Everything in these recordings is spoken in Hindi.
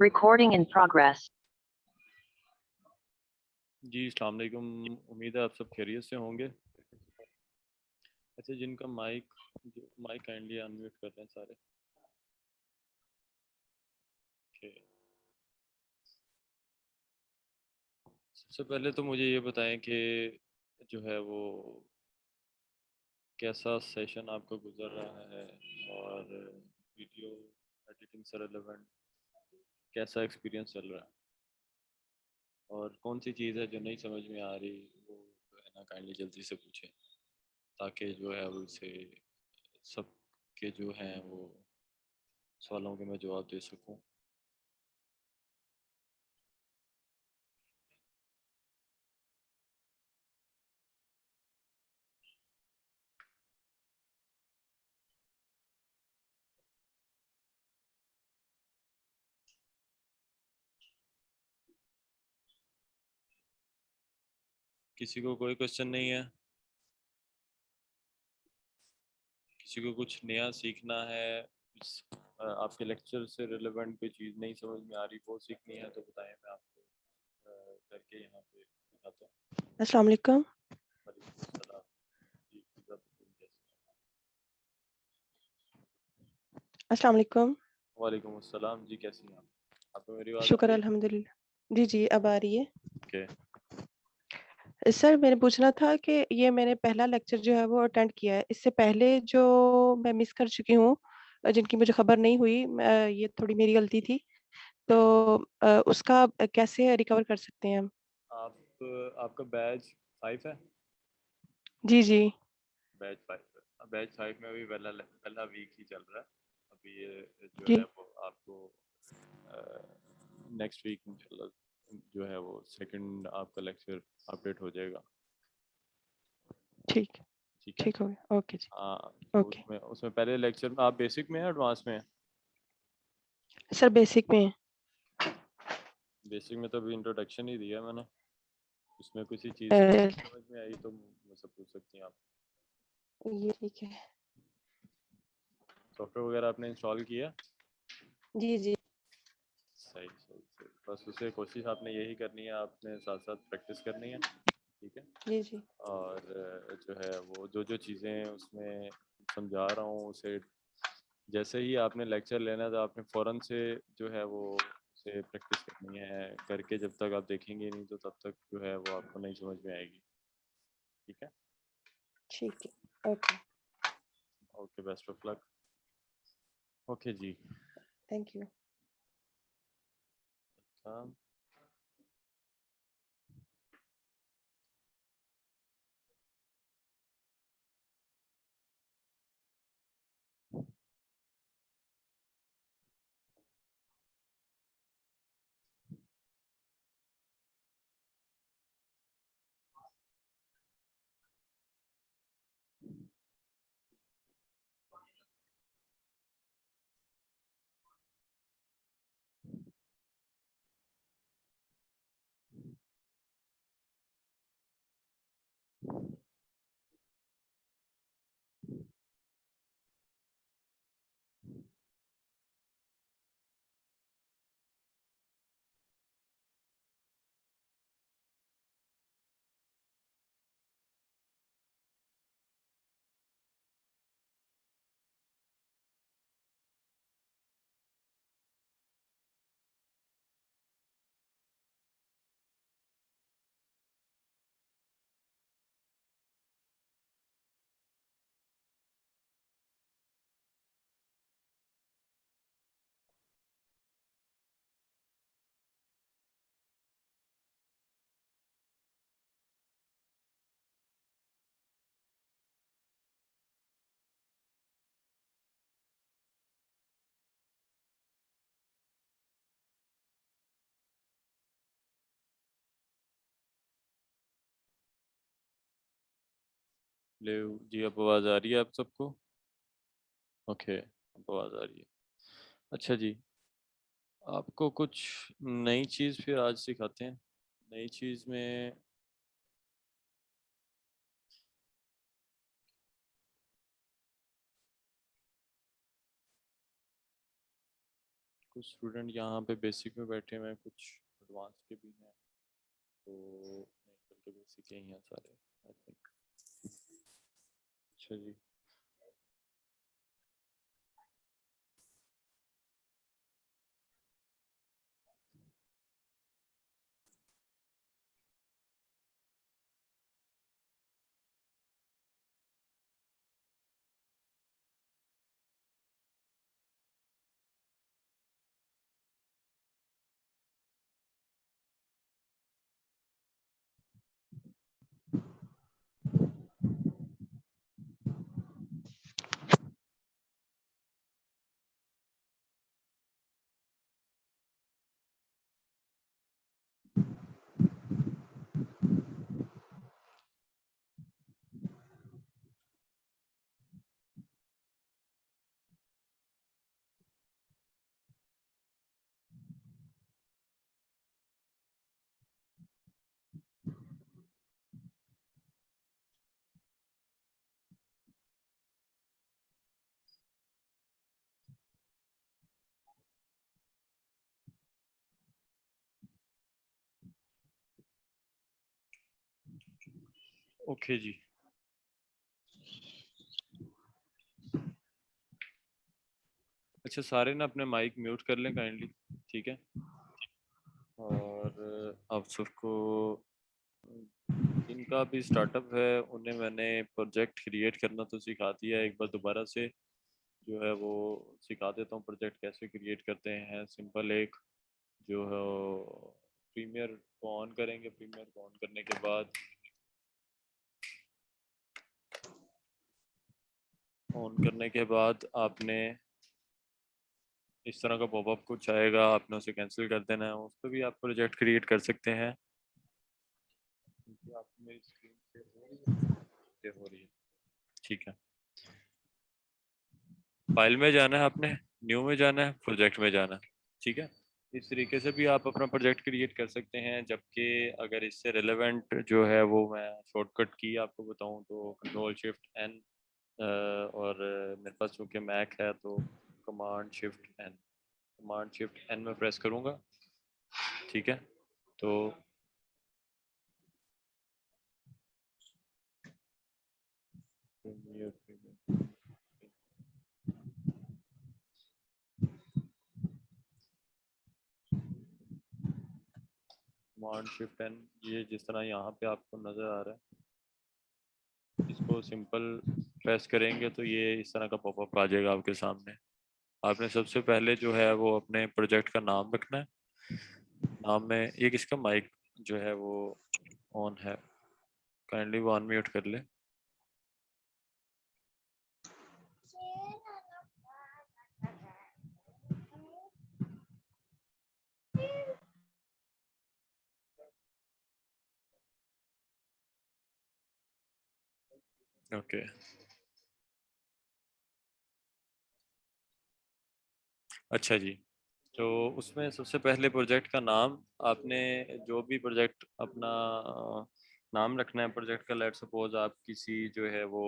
Recording in progress. जी अस्सलाम वालेकुम। उम्मीद है आप सब खैरियत से होंगे। अच्छा, जिनका माइक काइंडली अनम्यूट कर दें सारे। Okay। सबसे पहले तो मुझे ये बताएं कि जो है वो कैसा सेशन आपका गुजर रहा है और वीडियो एडिटिंग से रिलेवेंट कैसा एक्सपीरियंस चल रहा है, और कौन सी चीज़ है जो नहीं समझ में आ रही, वो जो है ना काइंडली जल्दी से पूछें ताकि जो है वो इसे सब के जो हैं वो सवालों के मैं जवाब दे सकूं। किसी को कोई क्वेश्चन नहीं है? किसी को कुछ नया सीखना है, आपके लेक्चर से रिलेवेंट कोई चीज़ नहीं समझ में आ रही, वो सीखनी है तो बताएं, मैं आपको करके यहाँ पे दिखाता हूँ। अस्सलाम वालेकुम। वालेकुम अस्सलाम। जी फिज़ा बिल्कुल कैसे हैं? अस्सलाम वालेकुम। वालेकुम अस्सलाम जी, कैसी हैं आप? आपको मेरी आवाज़ आ शुक्र रही है? अल्हम्दुलिल्लाह। जी अब आ रही है। ओके। सर मैंने पूछना था कि ये मैंने पहला लेक्चर जो है वो अटेंड किया है। इससे पहले जो मैं मिस कर चुकी हूँ, जिनकी मुझे खबर नहीं हुई, ये थोड़ी मेरी गलती थी। तो उसका कैसे रिकवर कर सकते हैं हम? आपका बैच 5 है? जी। बैच 5 है। बैच 5 में अभी पहला वीक ही चल रहा है। अभी ये जो जी है वो आपको नेक्स्ट वीक इंशाल्लाह जो है वो सेकंड आपका लेक्चर अपडेट हो जाएगा। ठीक ठीक है। ठीक हो गया। ओके जी। हाँ, तो ओके उसमें पहले लेक्चर में आप बेसिक में है एडवांस में है? सर बेसिक में है। बेसिक में तो अभी इंट्रोडक्शन ही दिया है मैंने। उसमें किसी चीज़ की अ, समझ में आई तो मुझसे पूछ सकती हैं आप। ये ठीक है। सॉफ्टवेयर वगैरह आपने इंस्टॉल किया? जी सही सही सही। बस उसे कोशिश आपने यही करनी है, आपने साथ साथ प्रैक्टिस करनी है। ठीक है। जी और जो है वो जो चीज़ें उसमें समझा रहा हूँ उसे जैसे ही आपने लेक्चर लेना है तो आपने फ़ौरन से जो है वो उसे प्रैक्टिस करनी है करके। जब तक आप देखेंगे नहीं तो तब तक जो है वो आपको नहीं समझ में आएगी। ठीक है। ठीक है। Okay okay, best of luck. Okay ji. Thank you. हाँ। ले जी, अब आवाज़ आ रही है आप सबको? ओके, अब आवाज़ आ रही है। अच्छा जी, आपको कुछ नई चीज़ फिर आज सिखाते हैं। नई चीज़ में कुछ स्टूडेंट यहाँ पे बेसिक में बैठे हुए हैं, कुछ एडवांस के भी हैं, तो नहीं करके बेसिक के ही हैं सारे आई थिंक। अच्छा जी। ओके जी। अच्छा, सारे ना अपने माइक म्यूट कर लें काइंडली, ठीक है। और आप सबको, जिनका भी स्टार्टअप है उन्हें मैंने प्रोजेक्ट क्रिएट करना तो सिखा दिया है, एक बार दोबारा से जो है वो सिखा देता हूँ प्रोजेक्ट कैसे क्रिएट करते हैं। सिंपल एक जो है प्रीमियर को ऑन करेंगे, प्रीमियर को ऑन करने के बाद आपने इस तरह का पॉपअप कुछ आएगा, आपने उसे कैंसिल कर देना है। उस पर भी आप प्रोजेक्ट क्रिएट कर सकते हैं। आप मेरी स्क्रीन से हो रही है? ये हो रही है, ठीक है। फाइल में जाना है आपने, न्यू में जाना है, प्रोजेक्ट में जाना है, ठीक है। इस तरीके से भी आप अपना प्रोजेक्ट क्रिएट कर सकते हैं। जबकि अगर इससे रिलेवेंट जो है वो मैं शॉर्टकट की आपको बताऊं तो कंट्रोल शिफ्ट एन, और मेरे पास चूँकि मैक है तो कमांड शिफ्ट एन में प्रेस करूँगा, ठीक है। तो कमांड शिफ्ट एन, ये जिस तरह यहाँ पे आपको नज़र आ रहा है, इसको सिंपल प्रेस करेंगे तो ये इस तरह का पॉपअप आ जाएगा आपके सामने। आपने सबसे पहले जो है वो अपने प्रोजेक्ट का नाम रखना है। नाम में ये किसका माइक जो है वो ऑन है, काइंडली वो अनम्यूट कर ले। ओके, अच्छा जी। तो उसमें सबसे पहले प्रोजेक्ट का नाम, आपने जो भी प्रोजेक्ट अपना नाम रखना है प्रोजेक्ट का। लेट सपोज आप किसी जो है वो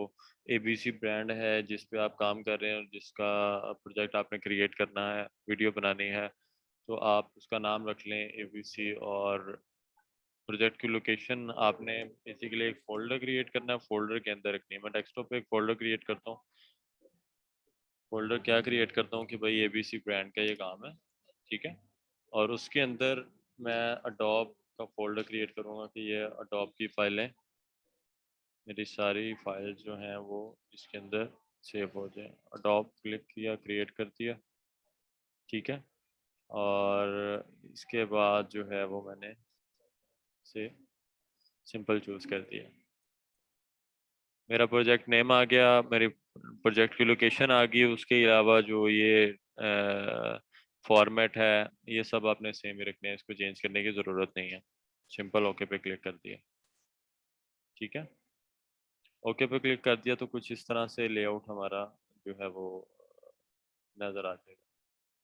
एबीसी ब्रांड है जिस पे आप काम कर रहे हैं और जिसका प्रोजेक्ट आपने क्रिएट करना है, वीडियो बनानी है, तो आप उसका नाम रख लें एबीसी। और प्रोजेक्ट की लोकेशन आपने बेसिकली एक फोल्डर क्रिएट करना है, फोल्डर के अंदर रखनी है। मैं डेस्कटॉप पे एक फोल्डर क्रिएट करता हूँ। फोल्डर क्या क्रिएट करता हूँ कि भाई एबीसी ब्रांड का ये काम है, ठीक है। और उसके अंदर मैं अडोब का फोल्डर क्रिएट करूँगा कि ये अडोब की फाइलें, मेरी सारी फाइल जो हैं वो इसके अंदर सेव हो जाए। अडोब क्लिक किया, क्रिएट कर दिया, ठीक है। और इसके बाद जो है वो मैंने से सिंपल चूज़ कर दिया। मेरा प्रोजेक्ट नेम आ गया, मेरी प्रोजेक्ट की लोकेशन आ गई। उसके अलावा जो ये फॉर्मेट है ये सब आपने सेम ही रखने हैं, इसको चेंज करने की ज़रूरत नहीं है। सिंपल ओके पे क्लिक कर दिया, ठीक है। ओके पे क्लिक कर दिया तो कुछ इस तरह से लेआउट हमारा जो है वो नज़र आ जाएगा।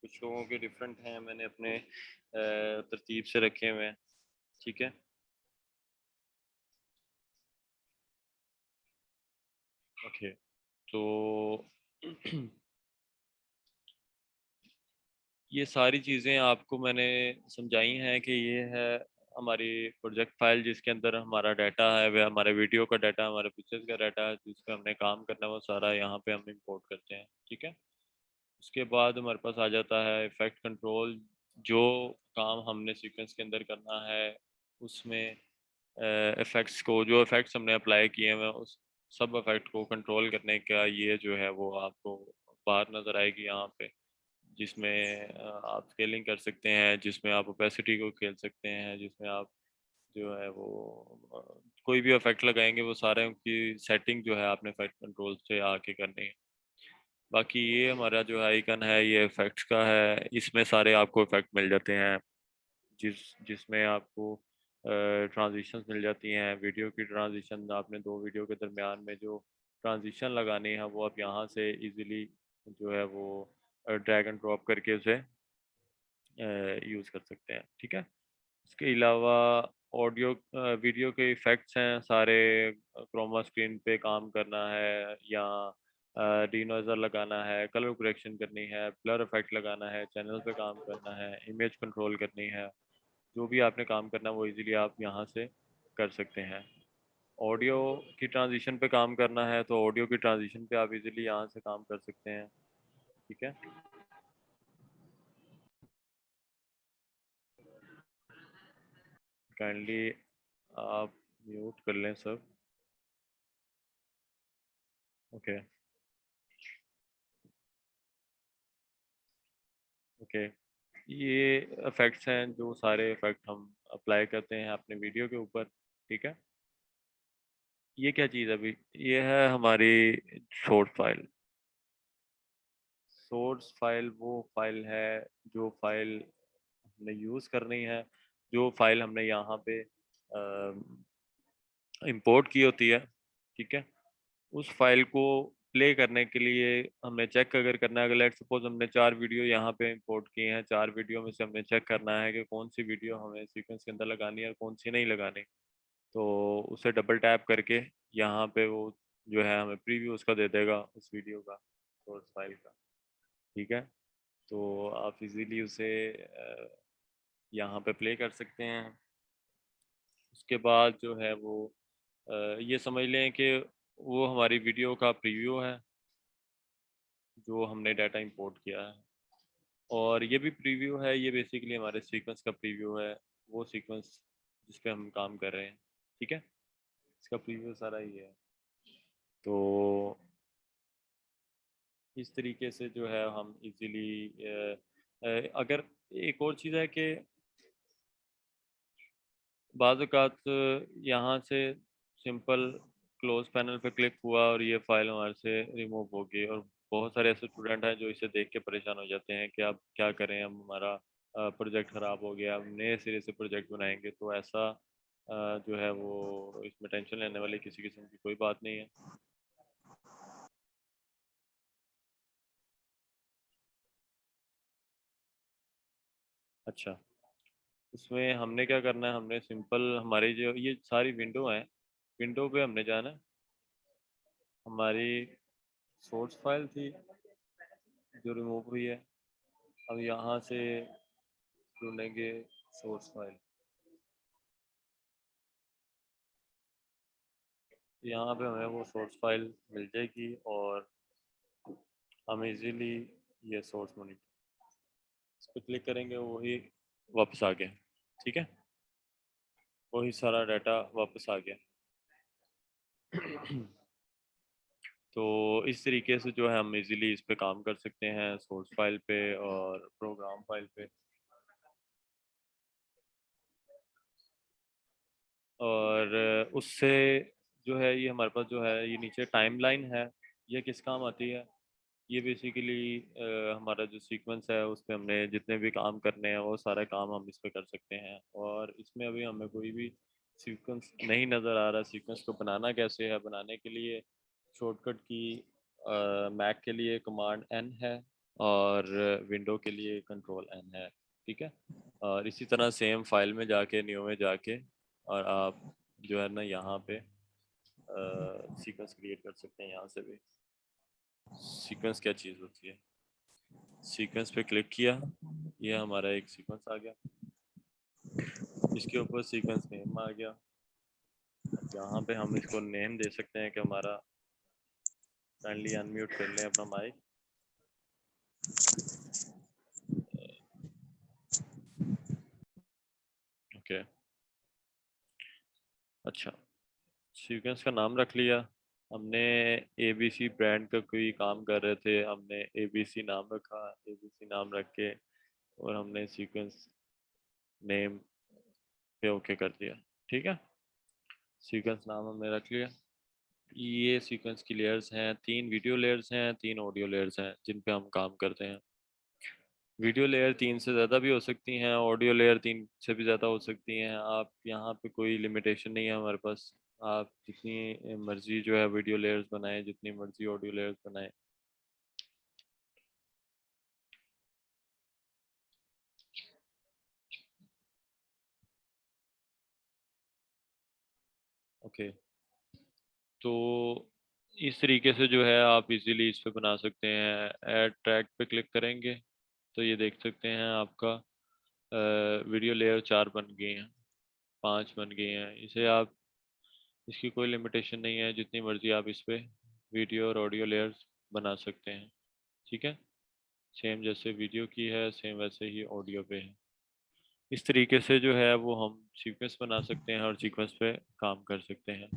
कुछ लोगों के डिफरेंट हैं, मैंने अपने तरतीब से रखे हुए हैं, ठीक है। ओके, तो ये सारी चीज़ें आपको मैंने समझाई हैं कि ये है हमारी प्रोजेक्ट फाइल जिसके अंदर हमारा डाटा है, वह हमारे वीडियो का डाटा, हमारे पिक्चर्स का डाटा है, जिस पे हमने काम करना है वो सारा यहाँ पे हम इंपोर्ट करते हैं, ठीक है। उसके बाद हमारे पास आ जाता है इफेक्ट कंट्रोल। जो काम हमने सीक्वेंस के अंदर करना है उसमें इफेक्ट्स को, जो इफेक्ट्स हमने अप्लाई किए हैं उस सब इफेक्ट को कंट्रोल करने का ये जो है वो आपको बाहर नज़र आएगी यहाँ पे, जिसमें आप स्केलिंग कर सकते हैं, जिसमें आप ओपेसिटी को खेल सकते हैं, जिसमें आप जो है वो कोई भी इफेक्ट लगाएंगे वो सारे उनकी सेटिंग जो है आपने इफेक्ट कंट्रोल से आके करनी है। बाकी ये हमारा जो आइकन है ये इफेक्ट्स का है, इसमें सारे आपको इफेक्ट मिल जाते हैं, जिसमें आपको ट्रांजिशंस मिल जाती हैं। वीडियो की ट्रांजिशन, आपने दो वीडियो के दरमियान में जो ट्रांजिशन लगानी है वो आप यहाँ से इजीली जो है वो ड्रैग एंड ड्रॉप करके उसे यूज़ कर सकते हैं, ठीक है। इसके अलावा ऑडियो वीडियो के इफ़ेक्ट्स हैं सारे, क्रोमा स्क्रीन पे काम करना है या डिनोइज़र लगाना है, कलर करेक्शन करनी है, ब्लर इफेक्ट लगाना है, चैनल पे काम करना है, इमेज कंट्रोल करनी है, जो भी आपने काम करना है वो इजीली आप यहाँ से कर सकते हैं। ऑडियो की ट्रांजिशन पे काम करना है तो ऑडियो की ट्रांजिशन पे आप इजीली यहाँ से काम कर सकते हैं, ठीक है। काइंडली आप म्यूट कर लें सब। ओके ओके, ये इफेक्ट्स हैं जो सारे इफेक्ट हम अप्लाई करते हैं अपने वीडियो के ऊपर, ठीक है। ये क्या चीज़ है अभी, ये है हमारी सोर्स फाइल। सोर्स फाइल वो फाइल है जो फाइल हमने यूज़ करनी है, जो फाइल हमने यहाँ पे इंपोर्ट की होती है, ठीक है। उस फाइल को प्ले करने के लिए हमें चेक अगर करना है, अगर लेट्स सपोज हमने 4 वीडियो यहाँ पे इंपोर्ट किए हैं, 4 वीडियो में से हमने चेक करना है कि कौन सी वीडियो हमें सीक्वेंस के अंदर लगानी है और कौन सी नहीं लगानी, तो उसे डबल टैप करके यहाँ पे वो जो है हमें प्रीव्यू उसका दे देगा उस वीडियो का, सोर्स फाइल का, ठीक है। तो आप इजीली उसे यहाँ पे प्ले कर सकते हैं। उसके बाद जो है वो ये समझ लें कि वो हमारी वीडियो का प्रीव्यू है जो हमने डाटा इंपोर्ट किया है, और ये भी प्रीव्यू है, ये बेसिकली हमारे सीक्वेंस का प्रीव्यू है, वो सीक्वेंस जिस पे हम काम कर रहे हैं, ठीक है। इसका प्रीव्यू सारा ही है। तो इस तरीके से जो है हम इजीली अगर एक और चीज़ है कि बाज़ औक़ात यहाँ से सिंपल क्लोज पैनल पे क्लिक हुआ और ये फाइल हमारे से रिमूव हो गई, और बहुत सारे ऐसे स्टूडेंट हैं जो इसे देख के परेशान हो जाते हैं कि अब क्या करें, अब हमारा प्रोजेक्ट ख़राब हो गया, अब नए सिरे से प्रोजेक्ट बनाएंगे। तो ऐसा जो है वो इसमें टेंशन लेने वाली किसी किस्म की कोई बात नहीं है। अच्छा, इसमें हमने क्या करना है, हमने सिंपल हमारी जो ये सारी विंडो हैं, विंडो पे हमने जाना है। हमारी सोर्स फाइल थी जो रिमूव हुई है, अब यहाँ से ढूंढेंगे सोर्स फाइल। यहाँ पे हमें वो सोर्स फाइल मिल जाएगी और हम इजीली ये सोर्स मॉनिटर इस पर क्लिक करेंगे, वही वापस आ गया, ठीक है। वही सारा डाटा वापस आ गया। तो इस तरीके से जो है हम इजीली इस पे काम कर सकते हैं, सोर्स फाइल पे और प्रोग्राम फाइल पे। और उससे जो है ये हमारे पास जो है ये नीचे टाइमलाइन है, ये किस काम आती है, ये बेसिकली हमारा जो सीक्वेंस है उस पे हमने जितने भी काम करने हैं वो सारे काम हम इस पे कर सकते हैं। और इसमें अभी हमें कोई भी सीक्वेंस नहीं नज़र आ रहा। सीक्वेंस को बनाना कैसे है, बनाने के लिए शॉर्टकट की मैक के लिए कमांड एन है और विंडो के लिए कंट्रोल एन है, ठीक है। और इसी तरह सेम फाइल में जाके न्यू में जाके और आप जो है ना यहाँ पे सीक्वेंस क्रिएट कर सकते हैं। यहाँ से भी सीक्वेंस क्या चीज़ होती है, सीक्वेंस पे क्लिक किया, ये हमारा एक सीक्वेंस आ गया, इसके ऊपर सीक्वेंस नेम आ गया। अब यहाँ पे हम इसको नेम दे सकते हैं कि हमारा, काइंडली अनम्यूट कर लें अपना माइक। ओके, अच्छा, सीक्वेंस का नाम रख लिया हमने। ABC ब्रांड का कोई काम कर रहे थे, हमने ABC नाम रखा, ABC नाम रख के और हमने सीक्वेंस नेम पे ओके कर दिया। ठीक है, सीक्वेंस नाम हमने रख लिया। ये सीक्वेंस की लेयर्स हैं, 3 वीडियो लेयर्स हैं, 3 ऑडियो लेयर्स हैं जिन पे हम काम करते हैं। वीडियो लेयर 3 से ज़्यादा भी हो सकती हैं, ऑडियो लेयर 3 से भी ज़्यादा हो सकती हैं। आप यहाँ पे कोई लिमिटेशन नहीं है हमारे पास, आप जितनी मर्जी जो है वीडियो लेयर्स बनाएं, जितनी मर्जी ऑडियो लेयर्स बनाएं। ओके, तो इस तरीके से जो है आप इजीली इस पे बना सकते हैं। ऐड ट्रैक पे क्लिक करेंगे तो ये देख सकते हैं आपका वीडियो लेयर 4 बन गई हैं, 5 बन गई हैं। इसे आप, इसकी कोई लिमिटेशन नहीं है, जितनी मर्जी आप इस पे वीडियो और ऑडियो लेयर्स बना सकते हैं। ठीक है, सेम जैसे वीडियो की है सेम वैसे ही ऑडियो पे है। इस तरीके से जो है वो हम सीक्वेंस बना सकते हैं और सीक्वेंस पे काम कर सकते हैं।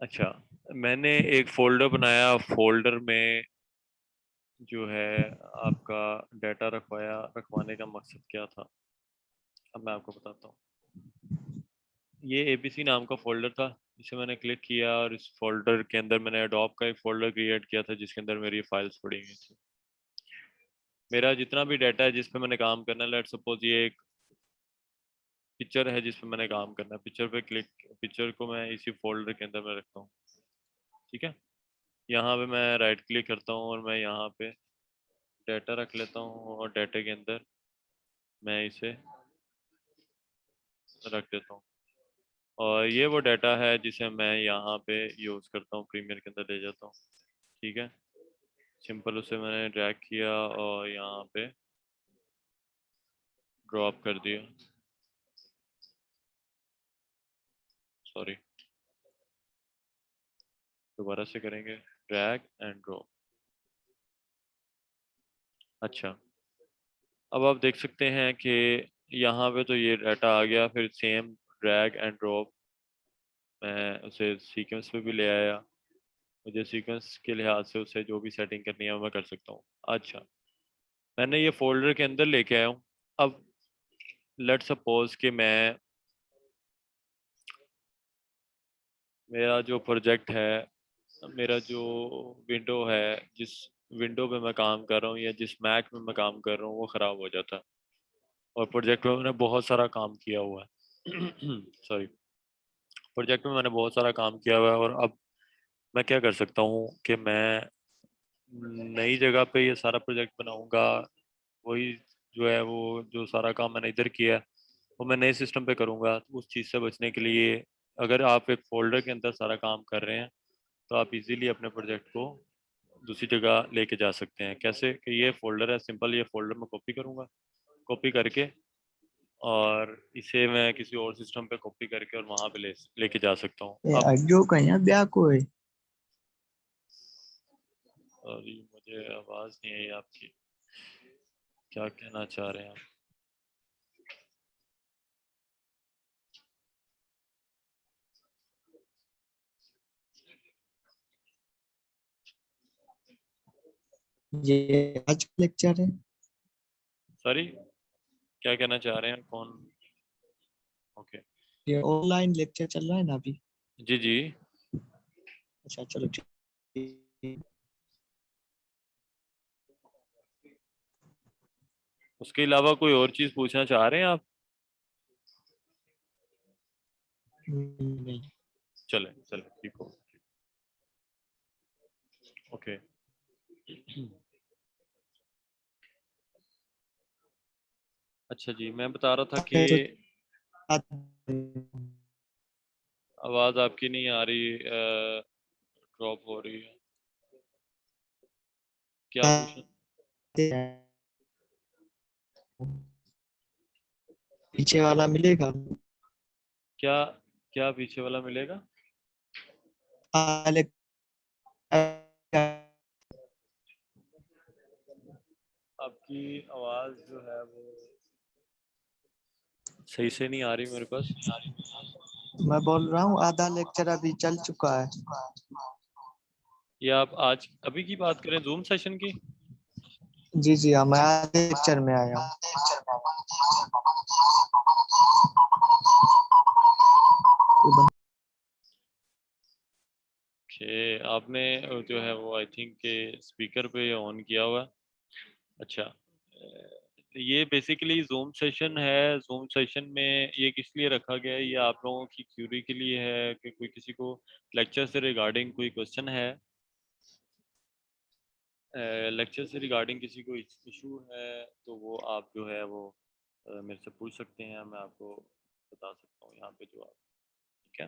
अच्छा, मैंने एक फोल्डर बनाया, फोल्डर में जो है आपका डाटा रखवाने का मकसद क्या था, अब मैं आपको बताता हूँ। ये ABC नाम का फोल्डर था, इसे मैंने क्लिक किया और इस फोल्डर के अंदर मैंने एडोब का एक फोल्डर क्रिएट किया था जिसके अंदर मेरी फाइल्स पड़ी हुई थी। मेरा जितना भी डाटा है जिस पे मैंने काम करना है, लेट्स सपोज ये एक पिक्चर है जिस पे मैंने काम करना है, पिक्चर को मैं इसी फोल्डर के अंदर मैं रखता हूँ। ठीक है, यहाँ पे मैं राइट क्लिक करता हूँ और मैं यहाँ पे डाटा रख लेता हूँ और डाटा के अंदर मैं इसे रख देता हूँ। और ये वो डाटा है जिसे मैं यहाँ पे यूज़ करता हूँ, प्रीमियर के अंदर ले जाता हूँ। ठीक है, सिंपल उसे मैंने ड्रैग किया और यहाँ पे ड्रॉप कर दिया। सॉरी, दोबारा से करेंगे, ड्रैग एंड ड्रॉप। अच्छा, अब आप देख सकते हैं कि यहाँ पे तो ये डाटा आ गया, फिर सेम ड्रैग एंड ड्रॉप मैं उसे सीक्वेंस पे भी ले आया। मुझे सीक्वेंस के लिहाज से उसे जो भी सेटिंग करनी है वो मैं कर सकता हूँ। अच्छा, मैंने ये फोल्डर के अंदर लेके आया हूँ। अब लेट सपोज कि मेरा जो प्रोजेक्ट है, मेरा जो विंडो है, जिस विंडो पे मैं काम कर रहा हूँ या जिस मैक में मैं काम कर रहा हूँ वो ख़राब हो जाता है और प्रोजेक्ट में मैंने बहुत सारा काम किया हुआ है। सॉरी, प्रोजेक्ट में मैंने बहुत सारा काम किया हुआ है और अब मैं क्या कर सकता हूँ कि मैं नई जगह पे ये सारा प्रोजेक्ट बनाऊंगा। वही जो है वो जो सारा काम मैंने इधर किया है वो मैं नए सिस्टम पे करूंगा। तो उस चीज़ से बचने के लिए अगर आप एक फोल्डर के अंदर सारा काम कर रहे हैं तो आप इजीली अपने प्रोजेक्ट को दूसरी जगह लेके जा सकते हैं। कैसे कि ये फोल्डर है, सिंपल ये फोल्डर मैं कॉपी करूंगा, कॉपी करके और इसे मैं किसी और सिस्टम पे कॉपी करके और वहां पे लेके जा सकता हूँ। ए अब अड्डो कहीं ब्याह कोई सॉरी, मुझे आवाज़ नहीं आई आपकी, क्या कहना चाह रहे हैं आप? ये आज का लेक्चर है। सॉरी, क्या कहना चाह रहे हैं, कौन? ओके, ये ऑनलाइन लेक्चर चल रहा है ना अभी। जी जी। अच्छा चलो ठीक। उसके अलावा कोई और चीज़ पूछना चाह रहे हैं आप? नहीं चले चले, ठीक हो, ओके। अच्छा जी, मैं बता रहा था कि तो आवाज़ आपकी नहीं आ रही, ड्रॉप हो रही है। क्या पूछना? पीछे वाला मिलेगा? क्या क्या पीछे वाला मिलेगा? आपकी आवाज जो है वो सही से नहीं आ रही मेरे पास। मैं बोल रहा हूँ आधा लेक्चर अभी चल चुका है। ये आप आज अभी की बात करें, जूम सेशन की? जी जी हाँ, मैं आधे लेक्चर में आया हूँ। कि आपने जो है वो आई थिंक के स्पीकर पे ऑन किया हुआ है। अच्छा, ये बेसिकली जूम सेशन है। जूम सेशन में ये किस लिए रखा गया है? ये आप लोगों की क्यूरी के लिए है कि कोई किसी को लेक्चर से रिगार्डिंग कोई क्वेश्चन है, लेक्चर से रिगार्डिंग किसी को इशू है, तो वो आप जो है वो मेरे से पूछ सकते हैं, मैं आपको बता सकता हूँ यहाँ पे जवाब। ठीक है।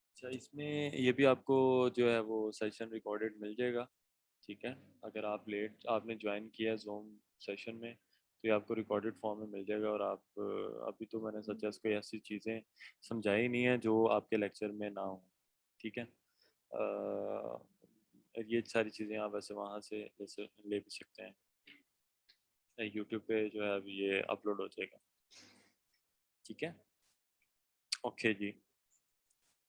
अच्छा, इसमें ये भी आपको जो है वो सेशन रिकॉर्डेड मिल जाएगा। ठीक है। अगर आप लेट आपने ज्वाइन किया है जूम सेशन में, तो ये आपको रिकॉर्डेड फॉर्म में मिल जाएगा। और आप अभी तो मैंने सजेस्ट कोई ऐसी चीज़ें समझाई नहीं है जो आपके लेक्चर में ना हो। ठीक है। ये सारी चीज़ें आप वैसे वहाँ से जैसे ले भी सकते हैं। यूट्यूब पे जो है अभी ये अपलोड हो जाएगा। ठीक है। ओके जी।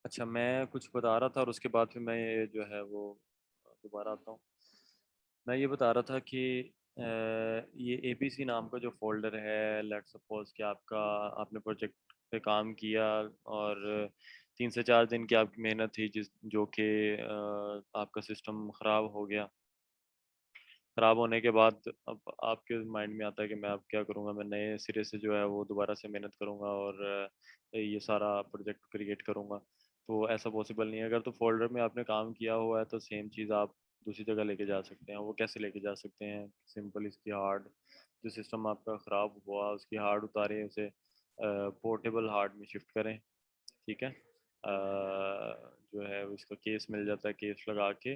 अच्छा, मैं कुछ बता रहा था और उसके बाद फिर मैं ये जो है वो दोबारा आता हूँ। मैं ये बता रहा था कि ये एबीसी नाम का जो फोल्डर है, लेट सपोज कि आपका आपने प्रोजेक्ट पे काम किया और 3 से 4 दिन की आपकी मेहनत थी, जिस जो कि आपका सिस्टम ख़राब हो गया। ख़राब होने के बाद अब आपके माइंड में आता है कि मैं अब क्या करूँगा, मैं नए सिरे से जो है वो दोबारा से मेहनत करूँगा और ये सारा प्रोजेक्ट क्रिएट करूँगा। तो ऐसा पॉसिबल नहीं है। अगर तो फ़ोल्डर में आपने काम किया हुआ है तो सेम चीज़ आप दूसरी जगह लेके जा सकते हैं। वो कैसे लेके जा सकते हैं? सिंपल, इसकी हार्ड जो सिस्टम आपका ख़राब हुआ उसकी हार्ड उतारें, उसे पोर्टेबल हार्ड में शिफ्ट करें। ठीक है। जो है इसका केस मिल जाता है, केस लगा के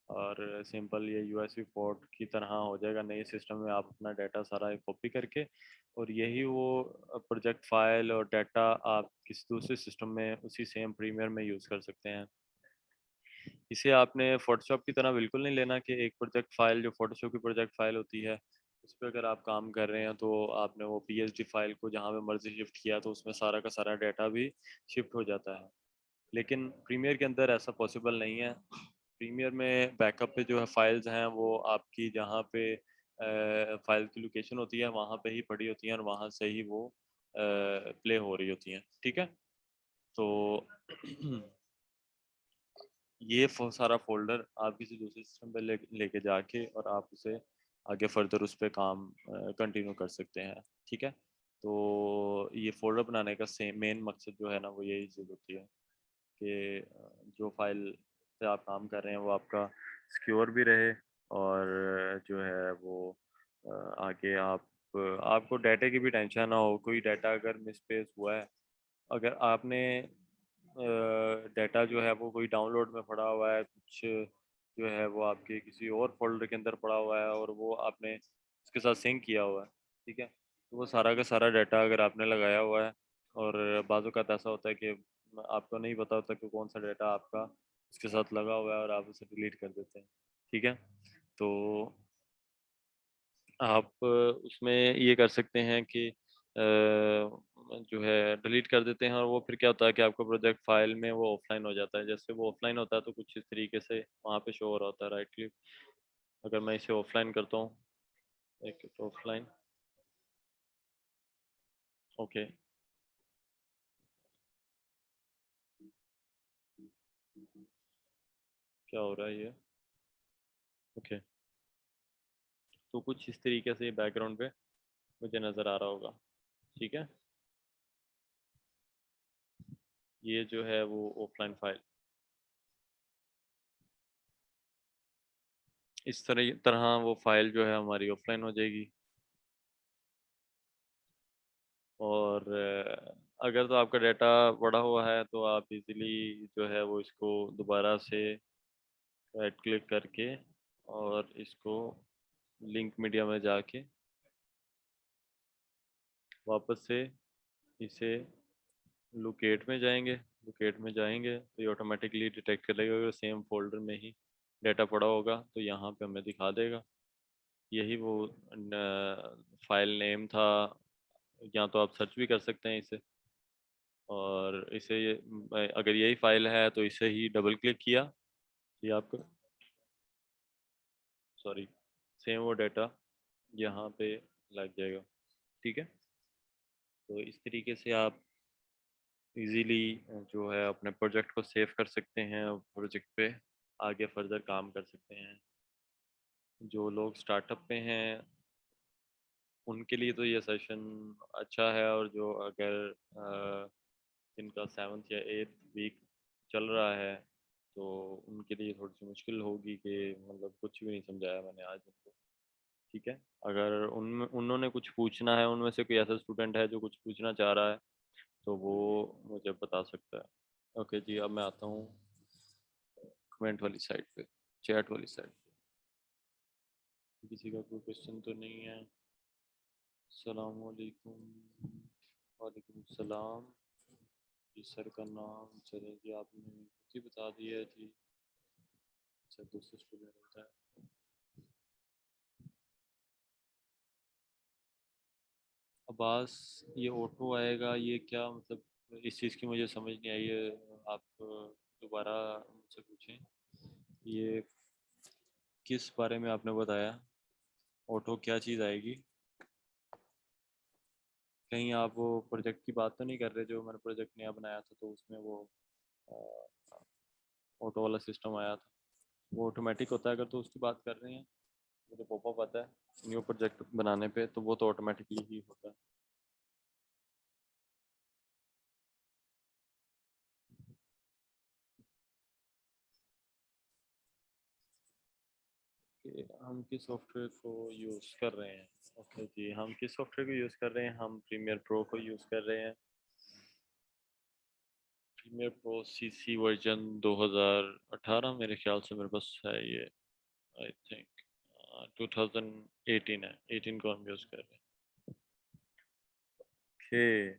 और सिंपल ये यूएसबी पोर्ट की तरह हो जाएगा। नए सिस्टम में आप अपना डाटा सारा कॉपी करके और यही वो प्रोजेक्ट फाइल और डाटा आप किसी दूसरे सिस्टम में उसी सेम प्रीमियर में यूज़ कर सकते हैं। इसे आपने फोटोशॉप की तरह बिल्कुल नहीं लेना कि एक प्रोजेक्ट फाइल जो फोटोशॉप की प्रोजेक्ट फाइल होती है उस पर अगर आप काम कर रहे हैं तो आपने वो पीएसडी फाइल को जहाँ पे मर्जी शिफ्ट किया तो उसमें सारा का सारा डाटा भी शिफ्ट हो जाता है। लेकिन प्रीमियर के अंदर ऐसा पॉसिबल नहीं है। प्रीमियर में बैकअप पे जो है फाइल्स हैं वो आपकी जहाँ पे फाइल की लोकेशन होती है वहाँ पे ही पड़ी होती हैं और वहाँ से ही वो प्ले हो रही होती हैं। ठीक है। तो ये सारा फोल्डर आप किसी दूसरे सिस्टम पे लेके जाके और आप उसे आगे फर्दर उस पर काम कंटिन्यू कर सकते हैं। ठीक है। तो ये फोल्डर बनाने का सेम मेन मकसद जो है ना वो यही चीज़ होती है कि जो फाइल पे आप काम कर रहे हैं वो आपका सिक्योर भी रहे और जो है वो अ, आगे आपको डाटा की भी टेंशन ना हो। कोई डाटा अगर मिसप्लेस हुआ है, अगर आपने डाटा जो है वो कोई डाउनलोड में पड़ा हुआ है, कुछ जो है वो आपके किसी और फोल्डर के अंदर पड़ा हुआ है और वो आपने उसके साथ सिंक किया हुआ है। ठीक है। तो वो सारा का सारा डाटा अगर आपने लगाया हुआ है और बाजू का ऐसा होता है कि आपको नहीं पता होता कि कौन सा डाटा आपका उसके साथ लगा हुआ है और आप उसे डिलीट कर देते हैं। ठीक है। तो आप उसमें ये कर सकते हैं कि जो है डिलीट कर देते हैं और वो फिर क्या होता है कि आपका प्रोजेक्ट फाइल में वो ऑफलाइन हो जाता है। जैसे वो ऑफलाइन होता है तो कुछ इस तरीके से वहाँ पे शो हो रहा होता है, राइट क्लिक। अगर मैं इसे ऑफलाइन करता हूँ, एक ऑफलाइन, ओके, क्या हो रहा है ये? ओके। तो कुछ इस तरीके से बैकग्राउंड पे मुझे नज़र आ रहा होगा। ठीक है। ये जो है वो ऑफलाइन फाइल इस तरह वो फाइल जो है हमारी ऑफलाइन हो जाएगी। और अगर तो आपका डाटा बड़ा हुआ है तो आप इजीली जो है वो इसको दोबारा से राइट क्लिक करके और इसको लिंक मीडिया में जाके वापस से इसे लोकेट में जाएंगे। लोकेट में जाएंगे तो ये ऑटोमेटिकली डिटेक्ट कर लेगा अगर सेम फोल्डर में ही डाटा पड़ा होगा तो यहाँ पे हमें दिखा देगा। यही वो फाइल नेम था। या तो आप सर्च भी कर सकते हैं इसे, और इसे अगर यही फाइल है तो इसे ही डबल क्लिक किया ये आपको सॉरी सेम वो डाटा यहाँ पे लग जाएगा। ठीक है, तो इस तरीके से आप इजीली जो है अपने प्रोजेक्ट को सेव कर सकते हैं और प्रोजेक्ट पे आगे फर्दर काम कर सकते हैं। जो लोग स्टार्टअप पे हैं उनके लिए तो ये सेशन अच्छा है, और जो अगर जिनका 7th या 8th वीक चल रहा है तो उनके लिए थोड़ी सी मुश्किल होगी कि मतलब कुछ भी नहीं समझाया मैंने आज उनको। ठीक है, अगर उनमें उन्होंने कुछ पूछना है, उनमें से कोई ऐसा स्टूडेंट है जो कुछ पूछना चाह रहा है तो वो मुझे बता सकता है। ओके जी, अब मैं आता हूँ कमेंट वाली साइड पे, चैट वाली साइड पे। किसी का कोई क्वेश्चन तो नहीं है? अस्सलाम वालेकुम। वालेकुम सलाम जी। सर का नाम चले जी, आपने खुद ही बता दिया जी। अच्छा, दूसरे स्टूडेंट होता है। अब्बास, ये ऑटो आएगा ये क्या मतलब? इस चीज़ की मुझे समझ नहीं आई है। आप दोबारा मुझसे पूछें। ये किस बारे में आपने बताया? ऑटो क्या चीज़ आएगी? कहीं आप वो प्रोजेक्ट की बात तो नहीं कर रहे जो मैंने प्रोजेक्ट नया बनाया था तो उसमें वो ऑटो वाला सिस्टम आया था? वो ऑटोमेटिक होता है अगर तो उसकी बात कर रहे हैं? मुझे पॉपअप आता है न्यू प्रोजेक्ट बनाने पे तो वो तो ऑटोमेटिकली ही होता है। कि हम किस सॉफ्टवेयर को यूज़ कर रहे हैं? ओके जी, हम किस सॉफ्टवेयर को यूज़ कर रहे हैं? हम प्रीमियर प्रो को यूज़ कर रहे हैं। प्रीमियर प्रो सीसी वर्जन 2018 मेरे ख्याल से मेरे पास है ये। आई थिंक 2018 है, 18 को हम यूज़ कर रहे हैं। ओके,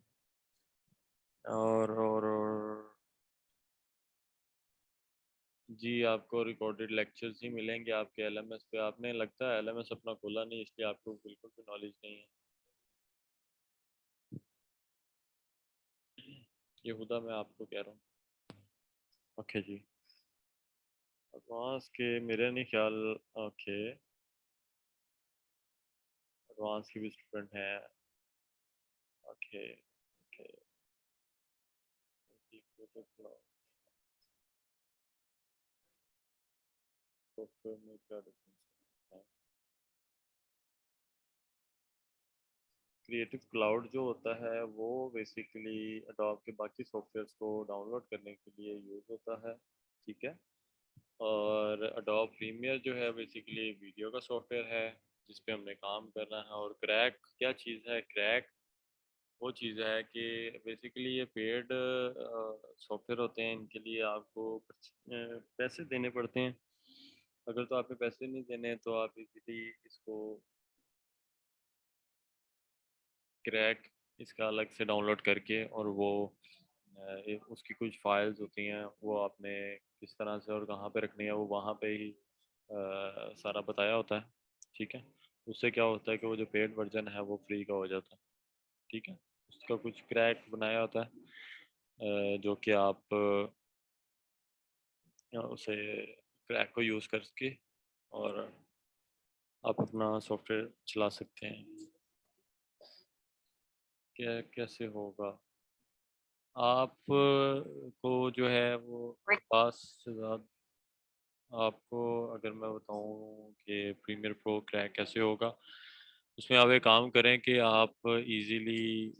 और जी आपको रिकॉर्डेड लेक्चर्स ही मिलेंगे आपके एलएमएस पे। आपने लगता है एलएमएस अपना खोला नहीं, इसलिए आपको बिल्कुल भी नॉलेज नहीं है। ये खुदा मैं आपको कह रहा हूँ। ओके जी, एडवांस के मेरे नहीं ख्याल। ओके, एडवांस के भी स्टूडेंट हैं। ओके ओके, सॉफ्टवेयर में क्या डिफरेंस है? क्रिएटिव क्लाउड जो होता है वो बेसिकली अडोब के बाकी सॉफ्टवेयर्स को डाउनलोड करने के लिए यूज़ होता है। ठीक है, और अडोब प्रीमियर जो है बेसिकली वीडियो का सॉफ्टवेयर है जिस पे हमने काम करना है। और क्रैक क्या चीज़ है? क्रैक वो चीज़ है कि बेसिकली ये पेड सॉफ्टवेयर होते हैं, इनके लिए आपको पैसे देने पड़ते हैं। अगर तो आपने पैसे नहीं देने तो आप इजीली इसको क्रैक इसका अलग से डाउनलोड करके और वो उसकी कुछ फाइल्स होती हैं वो आपने किस तरह से और कहाँ पे रखनी है वो वहाँ पे ही सारा बताया होता है। ठीक है, उससे क्या होता है कि वो जो पेड वर्जन है वो फ्री का हो जाता है। ठीक है, उसका कुछ क्रैक बनाया होता है जो कि आप उसे क्रैक को यूज़ करके और आप अपना सॉफ्टवेयर चला सकते हैं। क्या कैसे होगा? आप को जो है वो पास से ज़्यादा आपको अगर मैं बताऊं कि प्रीमियर प्रो क्रैक कैसे होगा, उसमें आप एक काम करें कि आप इजीली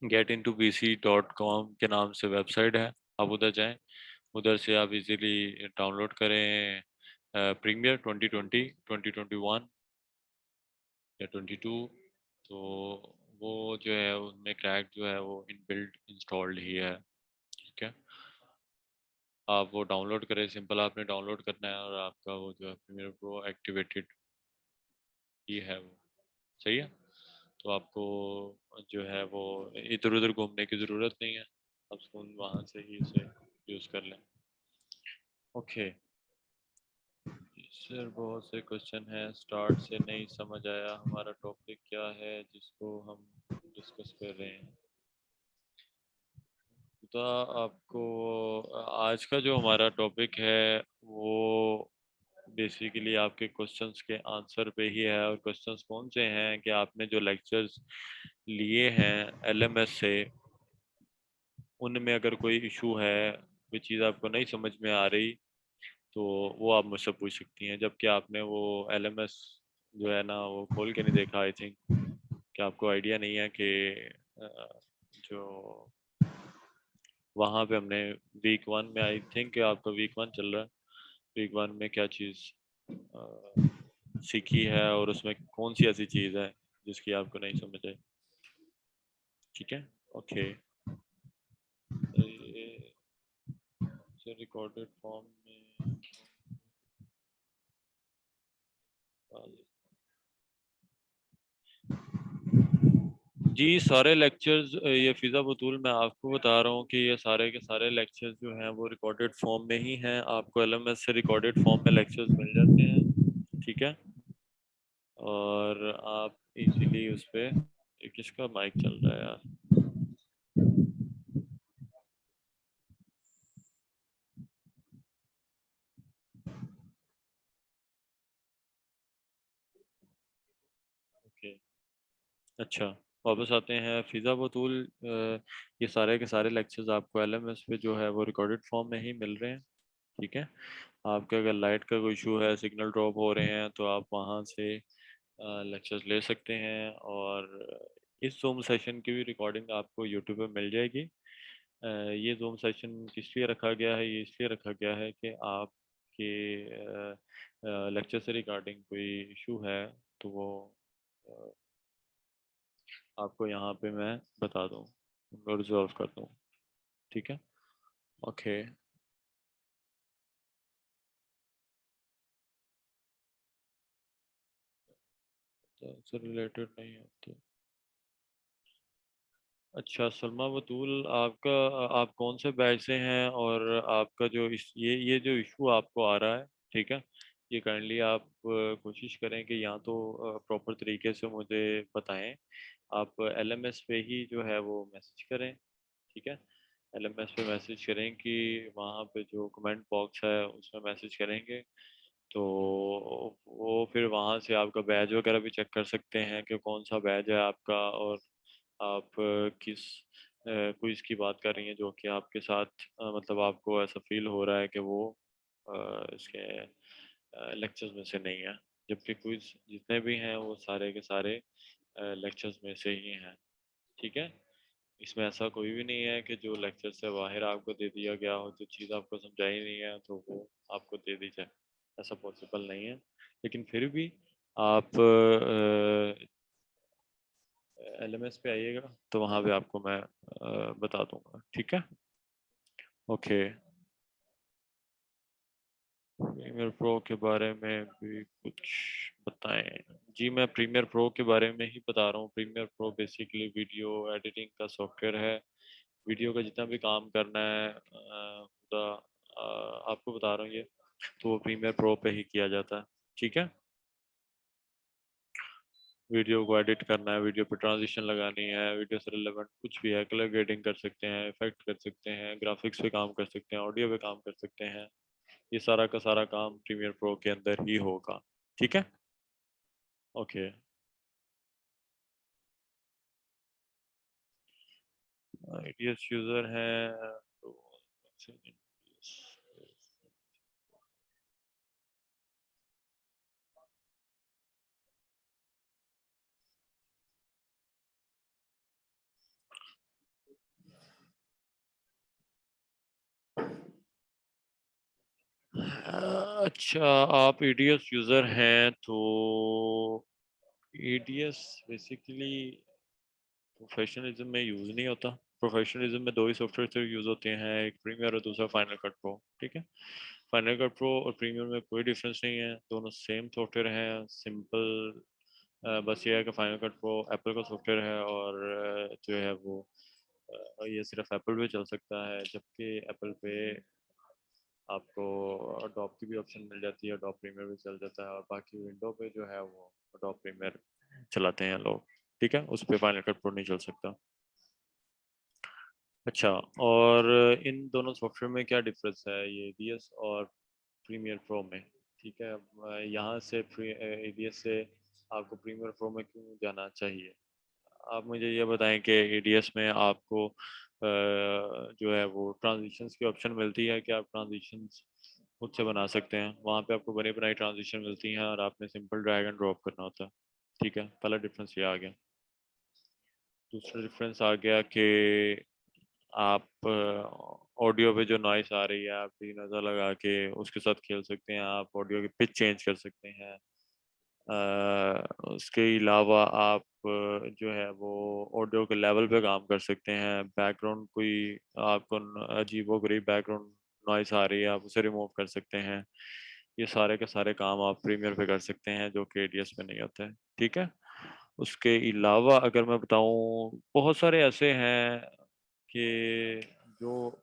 getintoBC.com के नाम से वेबसाइट है, आप उधर जाएं। उधर से आप इजीली डाउनलोड करें प्रीमियर 2020 2021 या 22। तो वो जो है उनमें क्रैक जो है वो इनबिल्ट इंस्टॉल्ड ही है। ठीक है, आप वो डाउनलोड करें, सिंपल आपने डाउनलोड करना है और आपका वो जो है प्रीमियर प्रो एक्टिवेटेड ही है वो, सही है। तो आपको जो है वो इधर उधर घूमने की ज़रूरत नहीं है, आप फ़ोन वहाँ से ही इसे यूज़ कर लें। ओके सर, बहुत से क्वेश्चन हैं, स्टार्ट से नहीं समझ आया हमारा टॉपिक क्या है जिसको हम डिस्कस कर रहे हैं। तो आपको आज का जो हमारा टॉपिक है वो बेसिकली आपके क्वेश्चंस के आंसर पे ही है। और क्वेश्चंस कौन से हैं कि आपने जो लेक्चर्स लिए हैं एलएमएस से, उनमें अगर कोई इशू है, कोई चीज़ आपको नहीं समझ में आ रही, तो वो आप मुझसे पूछ सकती हैं। जबकि आपने वो एलएमएस जो है ना वो खोल के नहीं देखा, आई थिंक कि आपको आइडिया नहीं है कि जो वहाँ पे हमने वीक 1 में, आई थिंक आपका वीक 1 चल रहा है, वीक 1 में क्या चीज़ सीखी है और उसमें कौन सी ऐसी चीज़ है जिसकी आपको नहीं समझ आई। ठीक है, ओके। ये रिकॉर्डेड फॉर्म में जी सारे लेक्चर्स, ये फिज़ा बतूल मैं आपको बता रहा हूँ कि ये सारे के सारे लेक्चर्स जो हैं वो रिकॉर्डेड फॉर्म में ही हैं। आपको एलएमएस से रिकॉर्डेड फॉर्म में लेक्चर्स मिल जाते हैं, ठीक है। और आप इजीली उस पर, किसका माइक चल रहा है यार? ओके अच्छा, वापस आते हैं। फिज़ा बतूल, ये सारे के सारे लेक्चर्स आपको एलएमएस पे जो है वो रिकॉर्डेड फॉर्म में ही मिल रहे हैं, ठीक है। आपका अगर लाइट का कोई इशू है, सिग्नल ड्रॉप हो रहे हैं, तो आप वहाँ से लेक्चर्स ले सकते हैं। और इस जूम सेशन की भी रिकॉर्डिंग आपको यूट्यूब पे मिल जाएगी। ये जूम सेशन किस लिए रखा गया है? ये इसलिए रखा गया है कि आपके लेक्चर से रिगार्डिंग कोई इशू है तो वो अ, आपको यहाँ पे मैं बता दूँ और रिजॉल्व कर दूँ, ठीक है। ओके तो से रिलेटेड नहीं है तो अच्छा। सलमा बतूल, आपका आप कौन से बैच से हैं? और आपका जो ये जो इशू आपको आ रहा है, ठीक है, ये काइंडली आप कोशिश करें कि या तो प्रॉपर तरीके से मुझे बताएं। आप एलएमएस पे ही जो है वो मैसेज करें, ठीक है। एलएमएस पे मैसेज करें कि वहाँ पे जो कमेंट बॉक्स है उसमें मैसेज करेंगे, तो वो फिर वहाँ से आपका बैच वगैरह भी चेक कर सकते हैं कि कौन सा बैच है आपका। और आप किस क्विज़ की बात कर रही हैं जो कि आपके साथ मतलब आपको ऐसा फील हो रहा है कि वो इसके लेक्चर्स में से नहीं है। जबकि क्विज़ जितने भी हैं वो सारे के सारे लेक्चर्स में से ही हैं, ठीक है। इसमें ऐसा कोई भी नहीं है कि जो लेक्चर से बाहर आपको दे दिया गया हो, जो चीज़ आपको समझाई नहीं है तो वो आपको दे दी जाए, ऐसा पॉसिबल नहीं है। लेकिन फिर भी आप एलएमएस पे आइएगा तो वहाँ पे आपको मैं बता दूंगा, ठीक है। ओके, प्रीमियर प्रो के बारे में भी कुछ बताएं। जी मैं प्रीमियर प्रो के बारे में ही बता रहा हूँ। Premiere pro basically video editing का सॉफ्टवेयर है। वीडियो का जितना भी काम करना है आपको बता रहा हूँ ये, तो वो प्रीमियर प्रो पे ही किया जाता है, ठीक है। वीडियो को एडिट करना है, वीडियो पे ट्रांजिशन लगानी है, वीडियो से रिलेवेंट कुछ भी है, कलर ग्रेडिंग कर सकते हैं, इफेक्ट कर सकते हैं, ग्राफिक्स पे काम कर सकते हैं, ऑडियो पे काम कर सकते हैं। ये सारा का सारा काम प्रीमियर प्रो के अंदर ही होगा, ठीक है। ओके आईडीएस यूजर हैं तो अच्छा, आप एडीएस यूजर हैं तो एडीएस बेसिकली प्रोफेशनलिज्म में यूज नहीं होता। प्रोफेशनलिज्म में दो ही सॉफ्टवेयर सिर्फ यूज़ होते हैं, एक प्रीमियर और दूसरा फाइनल कट प्रो। ठीक है, फाइनल कट प्रो और प्रीमियर में कोई डिफरेंस नहीं है, दोनों सेम सॉफ्टवेयर हैं। सिंपल बस ये है कि फाइनल कट प्रो एप्पल का सॉफ्टवेयर है और जो है वो ये सिर्फ एप्पल पे चल सकता है, जबकि एप्पल पे आपको अडोब की भी ऑप्शन मिल जाती है, अडोब प्रीमियर भी चल जाता है, और बाकी विंडो पे जो है वो अडोब प्रीमियर चलाते हैं लोग। ठीक है, उस पर फाइनल कट प्रो नहीं चल सकता। अच्छा, और इन दोनों सॉफ्टवेयर में क्या डिफरेंस है ये एडीएस और प्रीमियर प्रो में? ठीक है, यहाँ से एडीएस से आपको प्रीमियर प्रो में क्यों जाना चाहिए? आप मुझे ये बताएं कि एडीएस में आपको जो है वो ट्रांजिशंस की ऑप्शन मिलती है कि आप ट्रांजिशंस खुद से बना सकते हैं, वहाँ पे आपको बनी बनाई ट्रांजिशन मिलती हैं और आपने सिंपल ड्रैग एंड ड्रॉप करना होता है। ठीक है, पहला डिफरेंस ये आ गया। दूसरा डिफरेंस आ गया कि आप ऑडियो पे जो नॉइस आ रही है आप तीन नज़र लगा के उसके साथ खेल सकते हैं, आप ऑडियो की पिच चेंज कर सकते हैं। उसके अलावा आप जो है वो ऑडियो के लेवल पे काम कर सकते हैं। बैकग्राउंड कोई आपको अजीबो गरीब बैकग्राउंड नॉइस आ रही है, आप उसे रिमूव कर सकते हैं। ये सारे के सारे काम आप प्रीमियर पे कर सकते हैं, जो कि एडीएस में नहीं होता है। ठीक है, उसके अलावा अगर मैं बताऊं, बहुत सारे ऐसे हैं कि जो,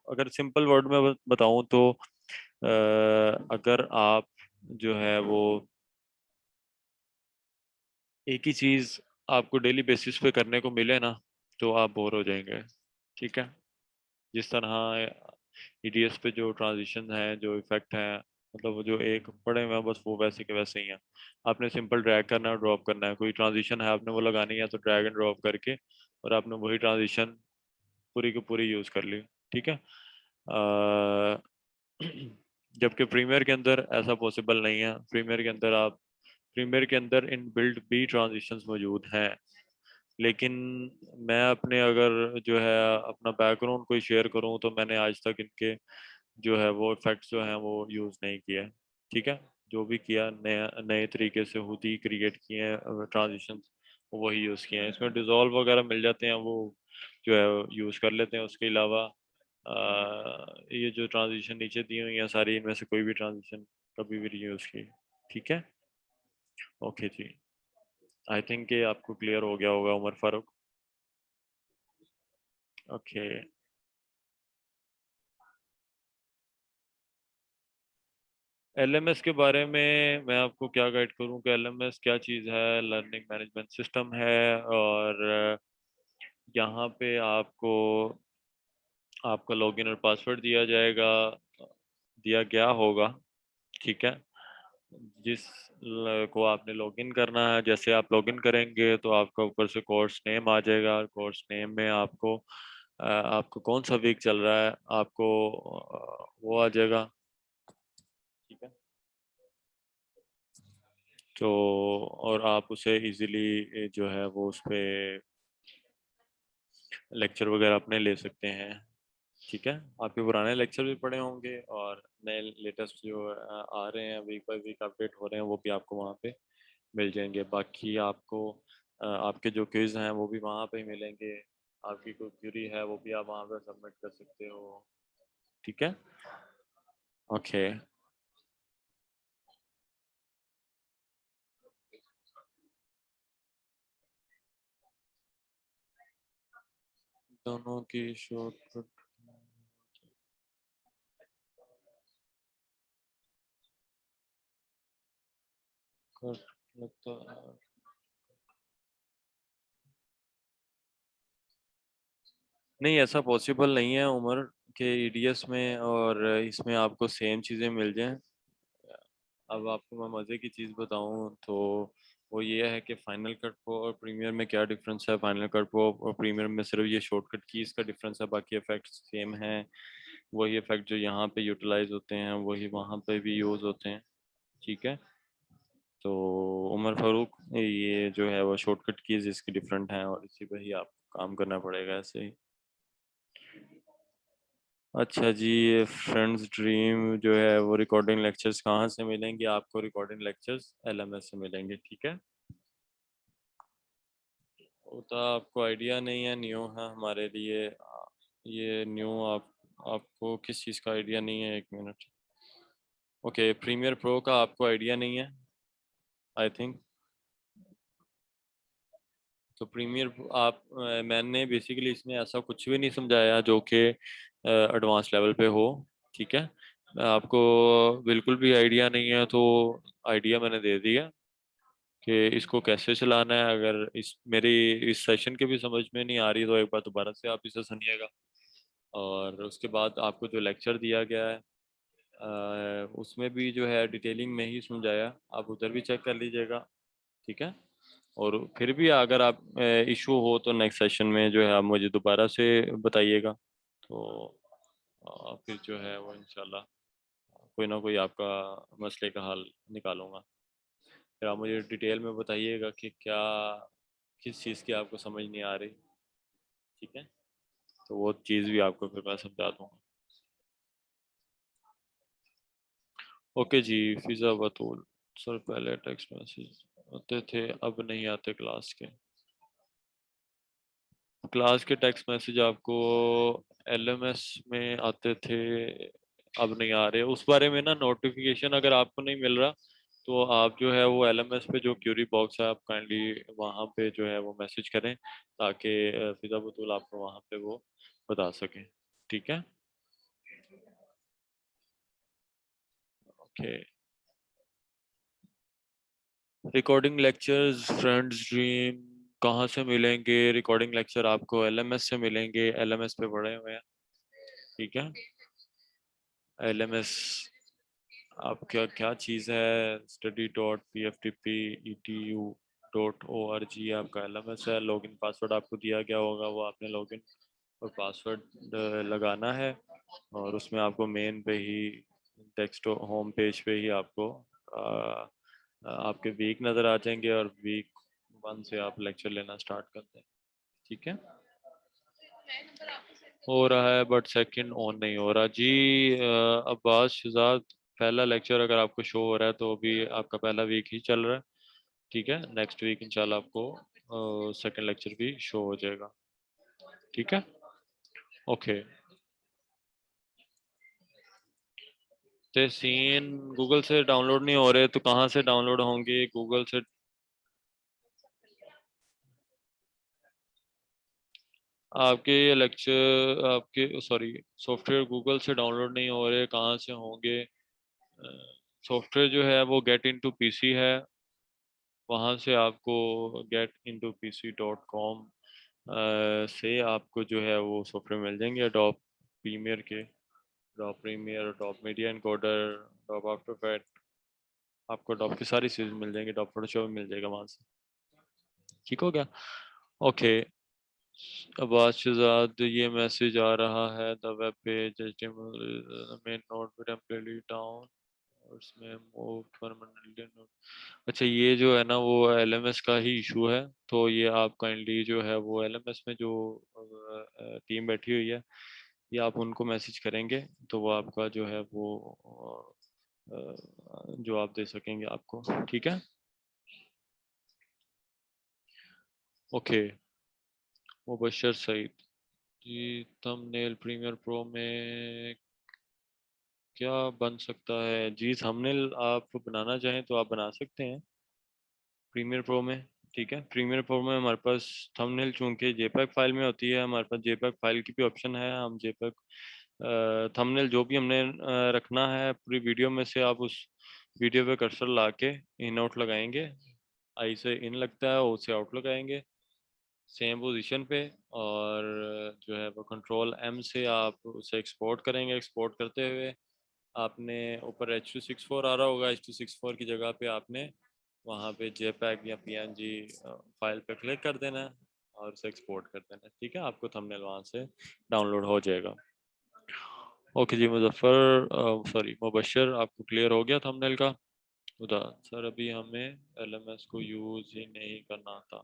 अगर सिंपल वर्ड में बताऊं तो अगर आप जो है वो एक ही चीज आपको डेली बेसिस पे करने को मिले ना, तो आप बोर हो जाएंगे। ठीक है, जिस तरह ईडीएस पे जो ट्रांजिशन है, जो इफेक्ट है, मतलब वो जो एक पड़े हुए हैं बस वो वैसे के वैसे ही हैं। आपने सिंपल ड्रैग करना है, ड्रॉप करना है, कोई ट्रांजिशन है आपने वो लगानी है तो ड्रैग एंड ड्रॉप करके और आपने वही ट्रांजिशन पूरी की पूरी यूज कर ली। ठीक है, अ, जबकि प्रीमियर के अंदर ऐसा पॉसिबल नहीं है। प्रीमियर के अंदर इन बिल्ड भी ट्रांजिशंस मौजूद हैं, लेकिन मैं अपने अगर जो है अपना बैकग्राउंड कोई शेयर करूं तो मैंने आज तक इनके जो है वो इफेक्ट्स जो हैं वो यूज़ नहीं किए। ठीक है, जो भी किया नया नए तरीके से खुद ही क्रिएट किए हैं ट्रांजिशन, वही यूज़ किए हैं। इसमें डिज़ोल्व वगैरह मिल जाते हैं, वो जो है यूज़ कर लेते हैं। उसके अलावा ये जो ट्रांजिशन नीचे दी हुई हैं सारी, इनमें से कोई भी ट्रांजिशन कभी भी यूज़ की। ठीक है, ओके जी, आई थिंक ये आपको क्लियर हो गया होगा उमर फारूक। ओके, एलएमएस के बारे में मैं आपको क्या गाइड करूं कि एलएमएस क्या चीज़ है। लर्निंग मैनेजमेंट सिस्टम है, और यहाँ पे आपको आपका लॉगिन और पासवर्ड दिया जाएगा, दिया गया होगा। ठीक है, को आपने लॉगिन करना है। जैसे आप लॉगिन करेंगे तो आपका ऊपर से कोर्स नेम आ जाएगा। कोर्स नेम में आपको कौन सा वीक चल रहा है आपको वो आ जाएगा। ठीक है, तो और आप उसे इजीली जो है वो उस पे लेक्चर वगैरह अपने ले सकते हैं। ठीक है, आपके पुराने लेक्चर भी पढ़े होंगे और नए लेटेस्ट जो आ रहे हैं वीक बाय वीक अपडेट हो रहे हैं वो भी आपको वहाँ पे मिल जाएंगे। बाकी आपको आपके जो क्विज हैं वो भी वहाँ पे ही मिलेंगे। आपकी कोई क्यूरी है वो भी आप वहाँ पे सबमिट कर सकते हो। ठीक है, ओके। दोनों की शॉर्टकट लगता है नहीं, ऐसा पॉसिबल नहीं है उमर के ईडीएस में और इसमें आपको सेम चीज़ें मिल जाएं। अब आपको मैं मज़े की चीज़ बताऊं तो वो ये है कि फाइनल कट प्रो और प्रीमियर में क्या डिफरेंस है। फाइनल कट प्रो और प्रीमियर में सिर्फ ये शॉर्टकट कीज़ का डिफरेंस है, बाकी इफेक्ट्स सेम हैं। वही इफेक्ट जो यहाँ पे यूटिलाइज होते हैं वही वहाँ पे भी यूज़ होते हैं। ठीक है, तो उमर फारूक ये जो है वो शॉर्टकट कीज़ इसकी डिफरेंट हैं और इसी पे ही आपको काम करना पड़ेगा ऐसे ही। अच्छा जी, ये फ्रेंड्स ड्रीम जो है वो रिकॉर्डिंग लेक्चर्स कहाँ से मिलेंगे आपको? रिकॉर्डिंग लेक्चर्स एलएमएस से मिलेंगे। ठीक है, वो तो आपको आइडिया नहीं है, न्यू है हमारे लिए ये न्यू। आपको किस चीज़ का आइडिया नहीं है? एक मिनट। ओके, प्रीमियर प्रो का आपको आइडिया नहीं है आई थिंक। तो प्रीमियर मैंने बेसिकली इसमें ऐसा कुछ भी नहीं समझाया जो कि एडवांस लेवल पे हो, ठीक है। आपको बिल्कुल भी आइडिया नहीं है तो आइडिया मैंने दे दिया कि इसको कैसे चलाना है। अगर इस मेरी इस सेशन के भी समझ में नहीं आ रही तो एक बार दोबारा से आप इसे सुनिएगा। और उसके बाद आपको जो लेक्चर दिया गया है उसमें भी जो है डिटेलिंग में ही समझाया, आप उधर भी चेक कर लीजिएगा, ठीक है। और फिर भी अगर आप इशू हो तो नेक्स्ट सेशन में जो है आप मुझे दोबारा से बताइएगा। तो फिर जो है वो इंशाल्लाह कोई ना कोई आपका मसले का हल निकालूंगा। फिर आप मुझे डिटेल में बताइएगा कि क्या किस चीज़ की आपको समझ नहीं आ रही, ठीक है। तो वो चीज़ भी आपको फिर मैं समझा दूंगा। ओके जी। फिज़ा बतूल सर, पहले टेक्स्ट मैसेज आते थे अब नहीं आते क्लास के टेक्स्ट मैसेज आपको एलएमएस में आते थे, अब नहीं आ रहे। उस बारे में ना नोटिफिकेशन अगर आपको नहीं मिल रहा तो आप जो है वो एलएमएस पे जो क्यूरी बॉक्स है आप काइंडली वहाँ पे जो है वो मैसेज करें ताकि फिजा बतूल आपको वहाँ पे वो बता सकें, ठीक है। Okay. Recording lectures friends dream कहाँ से मिलेंगे? रिकॉर्डिंग लेक्चर आपको एलएमएस से मिलेंगे, एलएमएस पे पड़े हुए हैं, ठीक है। एलएमएस आपका क्या चीज़ है? study.pftp.edu.org आपका एलएमएस है। लॉगिन पासवर्ड आपको दिया गया होगा, वो आपने लॉगिन और पासवर्ड लगाना है। और उसमें आपको मेन पे ही टेक्स्ट होम पेज पे ही आपको आपके वीक नज़र आ जाएंगे और वीक 1 से आप लेक्चर लेना स्टार्ट करते हैं, ठीक है। हो रहा है बट सेकंड ऑन नहीं हो रहा जी। अब्बास शहजाद, पहला लेक्चर अगर आपको शो हो रहा है तो अभी आपका पहला वीक ही चल रहा है, ठीक है। नेक्स्ट वीक इंशाल्लाह आपको सेकंड लेक्चर भी शो हो जाएगा, ठीक है। ओके। ते सीन गूगल से डाउनलोड नहीं हो रहे तो कहाँ से डाउनलोड होंगे? गूगल से आपके ये लेक्चर आपके सॉरी सॉफ्टवेयर गूगल से डाउनलोड नहीं हो रहे, कहाँ से होंगे? सॉफ्टवेयर जो है वो गेट इनटू पीसी है, वहाँ से आपको getintoPC.com से आपको जो है वो सॉफ्टवेयर मिल जाएंगे। अडोब प्रीमियर के, Adobe Premiere, Adobe media encoder, Adobe after effect, आपको अडोब की सारी चीज़ मिल जाएंगी। अडोब फोटोशॉप मिल जाएगा वहाँ से, ठीक हो गया। ओके। आवाज शहजाद, ये मैसेज आ रहा है द वेब पेज HTML में नोट टेम्पलेटली डाउन और इसमें मूव परमानेंटली। अच्छा, ये जो है ना वो एलएमएस का ही इशू है। तो ये आप काइंडली जो है वो एलएमएस में जो टीम बैठी हुई है ये आप उनको मैसेज करेंगे तो वो आपका जो है वो जवाब दे सकेंगे आपको, ठीक है। ओके। मुबशर सईद जी, थंबनेल प्रीमियर प्रो में क्या बन सकता है? जी, थंबनेल आप बनाना चाहें तो आप बना सकते हैं प्रीमियर प्रो में, ठीक है। प्रीमियर प्रो में हमारे पास थंबनेल चूंकि जेपीईजी फाइल में होती है, हमारे पास जेपीईजी फाइल की भी ऑप्शन है। हम जेपीईजी थंबनेल जो भी हमने रखना है पूरी वीडियो में से आप उस वीडियो पे कर्सर ला के इन आउट लगाएंगे। आई से इन लगता है, ओ से आउट लगाएंगे सेम पोजीशन पे। और जो है वो कंट्रोल एम से आप उसे एक्सपोर्ट करेंगे। एक्सपोर्ट करते हुए आपने ऊपर H.264 आ रहा होगा, H.264 की जगह पे आपने वहाँ पे JPEG या PNG फाइल पे क्लिक कर देना है और उसे एक्सपोर्ट कर देना है, ठीक है। आपको थंबनेल वहाँ से डाउनलोड हो जाएगा। ओके जी मुजफ्फर सॉरी मुबशर, आपको क्लियर हो गया थंबनेल का? खुदा सर, अभी हमें एलएमएस को यूज़ ही नहीं करना आता।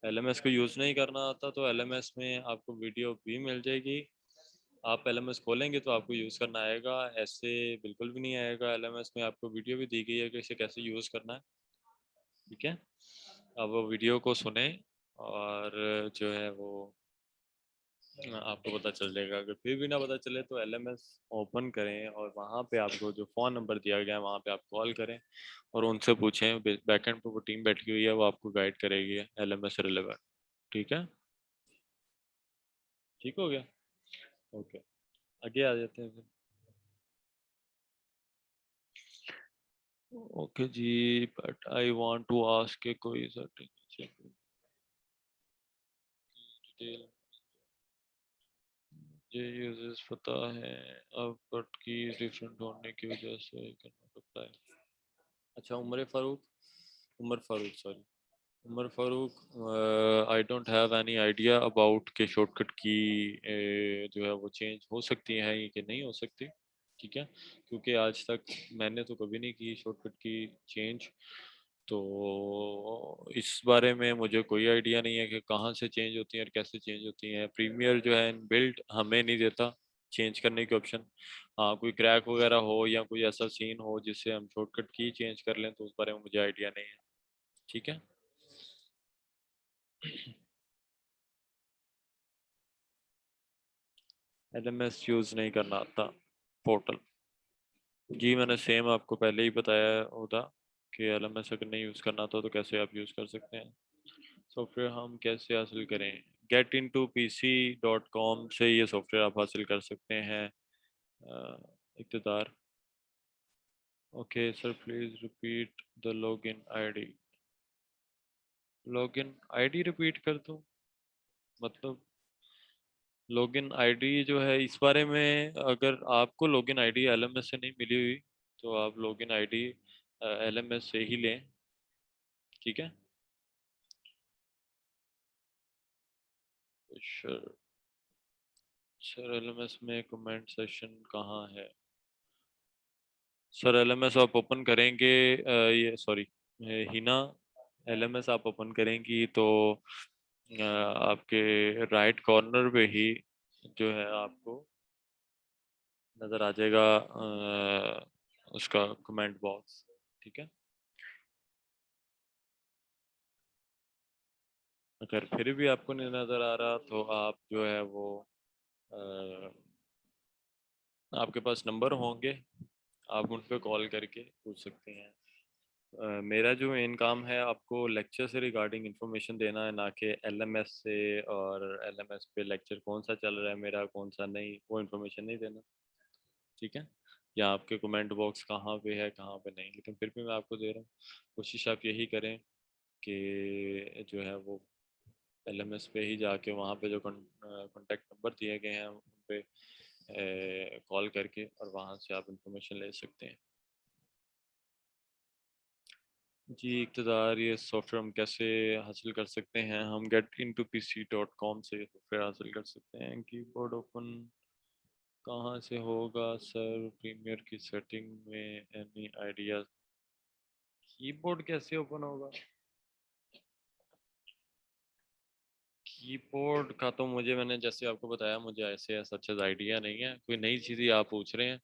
एलएमएस को यूज़ नहीं करना आता तो एलएमएस में आपको वीडियो भी मिल जाएगी। आप एलएमएस खोलेंगे तो आपको यूज़ करना आएगा, ऐसे बिल्कुल भी नहीं आएगा। एलएमएस में आपको वीडियो भी दी गई है कि इसे कैसे यूज़ करना है, ठीक है। अब वो वीडियो को सुने और जो है वो आपको पता चल जाएगा। अगर फिर भी ना पता चले तो LMS ओपन करें और वहाँ पे आपको जो फ़ोन नंबर दिया गया है वहाँ पे आप कॉल करें और उनसे पूछें। बैकएंड पे वो टीम बैठी हुई है, वो आपको गाइड करेगी LMS से रिलेवेंट। ठीक है, ठीक हो गया। ओके, आगे आ जाते हैं फिर। Okay ji, but I want to ask के कोई सर्टिफिकेट डिटेल ये यूजर्स पता है अब, बट की डिफरेंट होने की वजह से आई कैन नॉट अप्लाई। अच्छा, Umar Farooq sorry, Umar Farooq, I don't have any idea about के शॉर्टकट की जो है वो चेंज हो सकती है कि नहीं हो सकती। ठीक है, क्योंकि आज तक मैंने तो कभी नहीं की शॉर्टकट की चेंज, तो इस बारे में मुझे कोई आइडिया नहीं है कि कहाँ से चेंज होती हैं और कैसे चेंज होती हैं। प्रीमियर जो है बिल्ड हमें नहीं देता चेंज करने की ऑप्शन। हाँ, कोई क्रैक वगैरह हो या कोई ऐसा सीन हो जिससे हम शॉर्टकट की चेंज कर लें तो उस बारे में मुझे आइडिया नहीं है। ठीक है। LMS यूज़ नहीं करना आता, पोर्टल। जी मैंने सेम आपको पहले ही बताया होता कि LMS अगर नहीं यूज़ करना आता तो कैसे आप यूज़ कर सकते हैं। सॉफ्टवेयर हम कैसे हासिल करें? getintopc.com से ये सॉफ्टवेयर आप हासिल कर सकते हैं। इक़्तिदार। Okay sir, please repeat the login ID. Login ID repeat कर दूं? मतलब लॉगिन आईडी जो है इस बारे में, अगर आपको लॉगिन आईडी LMS से नहीं मिली हुई तो आप लॉगिन आईडी LMS से ही लें। ठीक है सर। सर LMS में कमेंट सेशन कहाँ है? सर LMS आप ओपन करेंगे, ये सॉरी हिना, LMS आप ओपन करेंगी तो आपके राइट कॉर्नर पे ही जो है आपको नज़र आ जाएगा उसका कमेंट बॉक्स। ठीक है, अगर फिर भी आपको नहीं नज़र आ रहा तो आप जो है वो अ, आपके पास नंबर होंगे, आप उन पर कॉल करके पूछ सकते हैं। मेरा जो मेन काम है आपको लेक्चर से रिगार्डिंग इन्फॉर्मेशन देना है, ना कि LMS से और LMS पे लेक्चर कौन सा चल रहा है मेरा कौन सा नहीं, वो इन्फॉर्मेशन नहीं देना। ठीक है, या आपके कमेंट बॉक्स कहाँ पे है कहाँ पे नहीं, लेकिन फिर भी मैं आपको दे रहा हूँ। कोशिश आप यही करें कि जो है वो LMS पे ही जाके वहाँ पे जो कॉन्टेक्ट नंबर दिए गए हैं उन पे कॉल करके और वहाँ से आप इंफॉर्मेशन ले सकते हैं। जी इक़्तिदार, ये सॉफ्टवेयर हम कैसे हासिल कर सकते हैं? हम getintopc.com से सॉफ्टवेयर हासिल कर सकते हैं। कीबोर्ड ओपन कहाँ से होगा सर? प्रीमियर की सेटिंग में एनी आइडिया? कीबोर्ड कैसे ओपन होगा? कीबोर्ड का तो मैंने जैसे आपको बताया, मुझे ऐसे सच आइडिया नहीं है। कोई नई चीज़ ही आप पूछ रहे हैं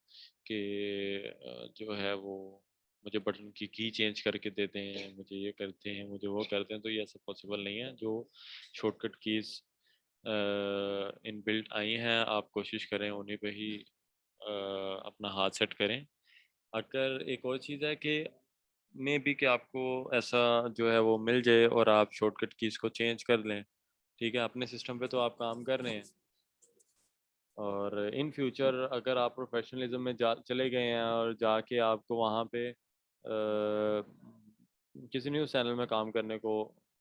कि जो है वो मुझे बटन की चेंज करके देते हैं, मुझे ये करते हैं, मुझे वो करते हैं, तो ये ऐसा पॉसिबल नहीं है। जो shortcut keys in built I हैं आप कोशिश करें उन्हीं पे ही अपना हाथ सेट करें। अगर एक और चीज़ है कि मे बी कि आपको ऐसा जो है वो मिल जाए और आप शॉर्टकट कीज़ को चेंज कर लें। ठीक है, अपने सिस्टम पे तो आप काम कर रहे हैं और इन फ्यूचर अगर आप प्रोफेशनलिज्म में जा चले गए हैं और जाके आपको वहाँ पे किसी न्यूज़ चैनल में काम करने को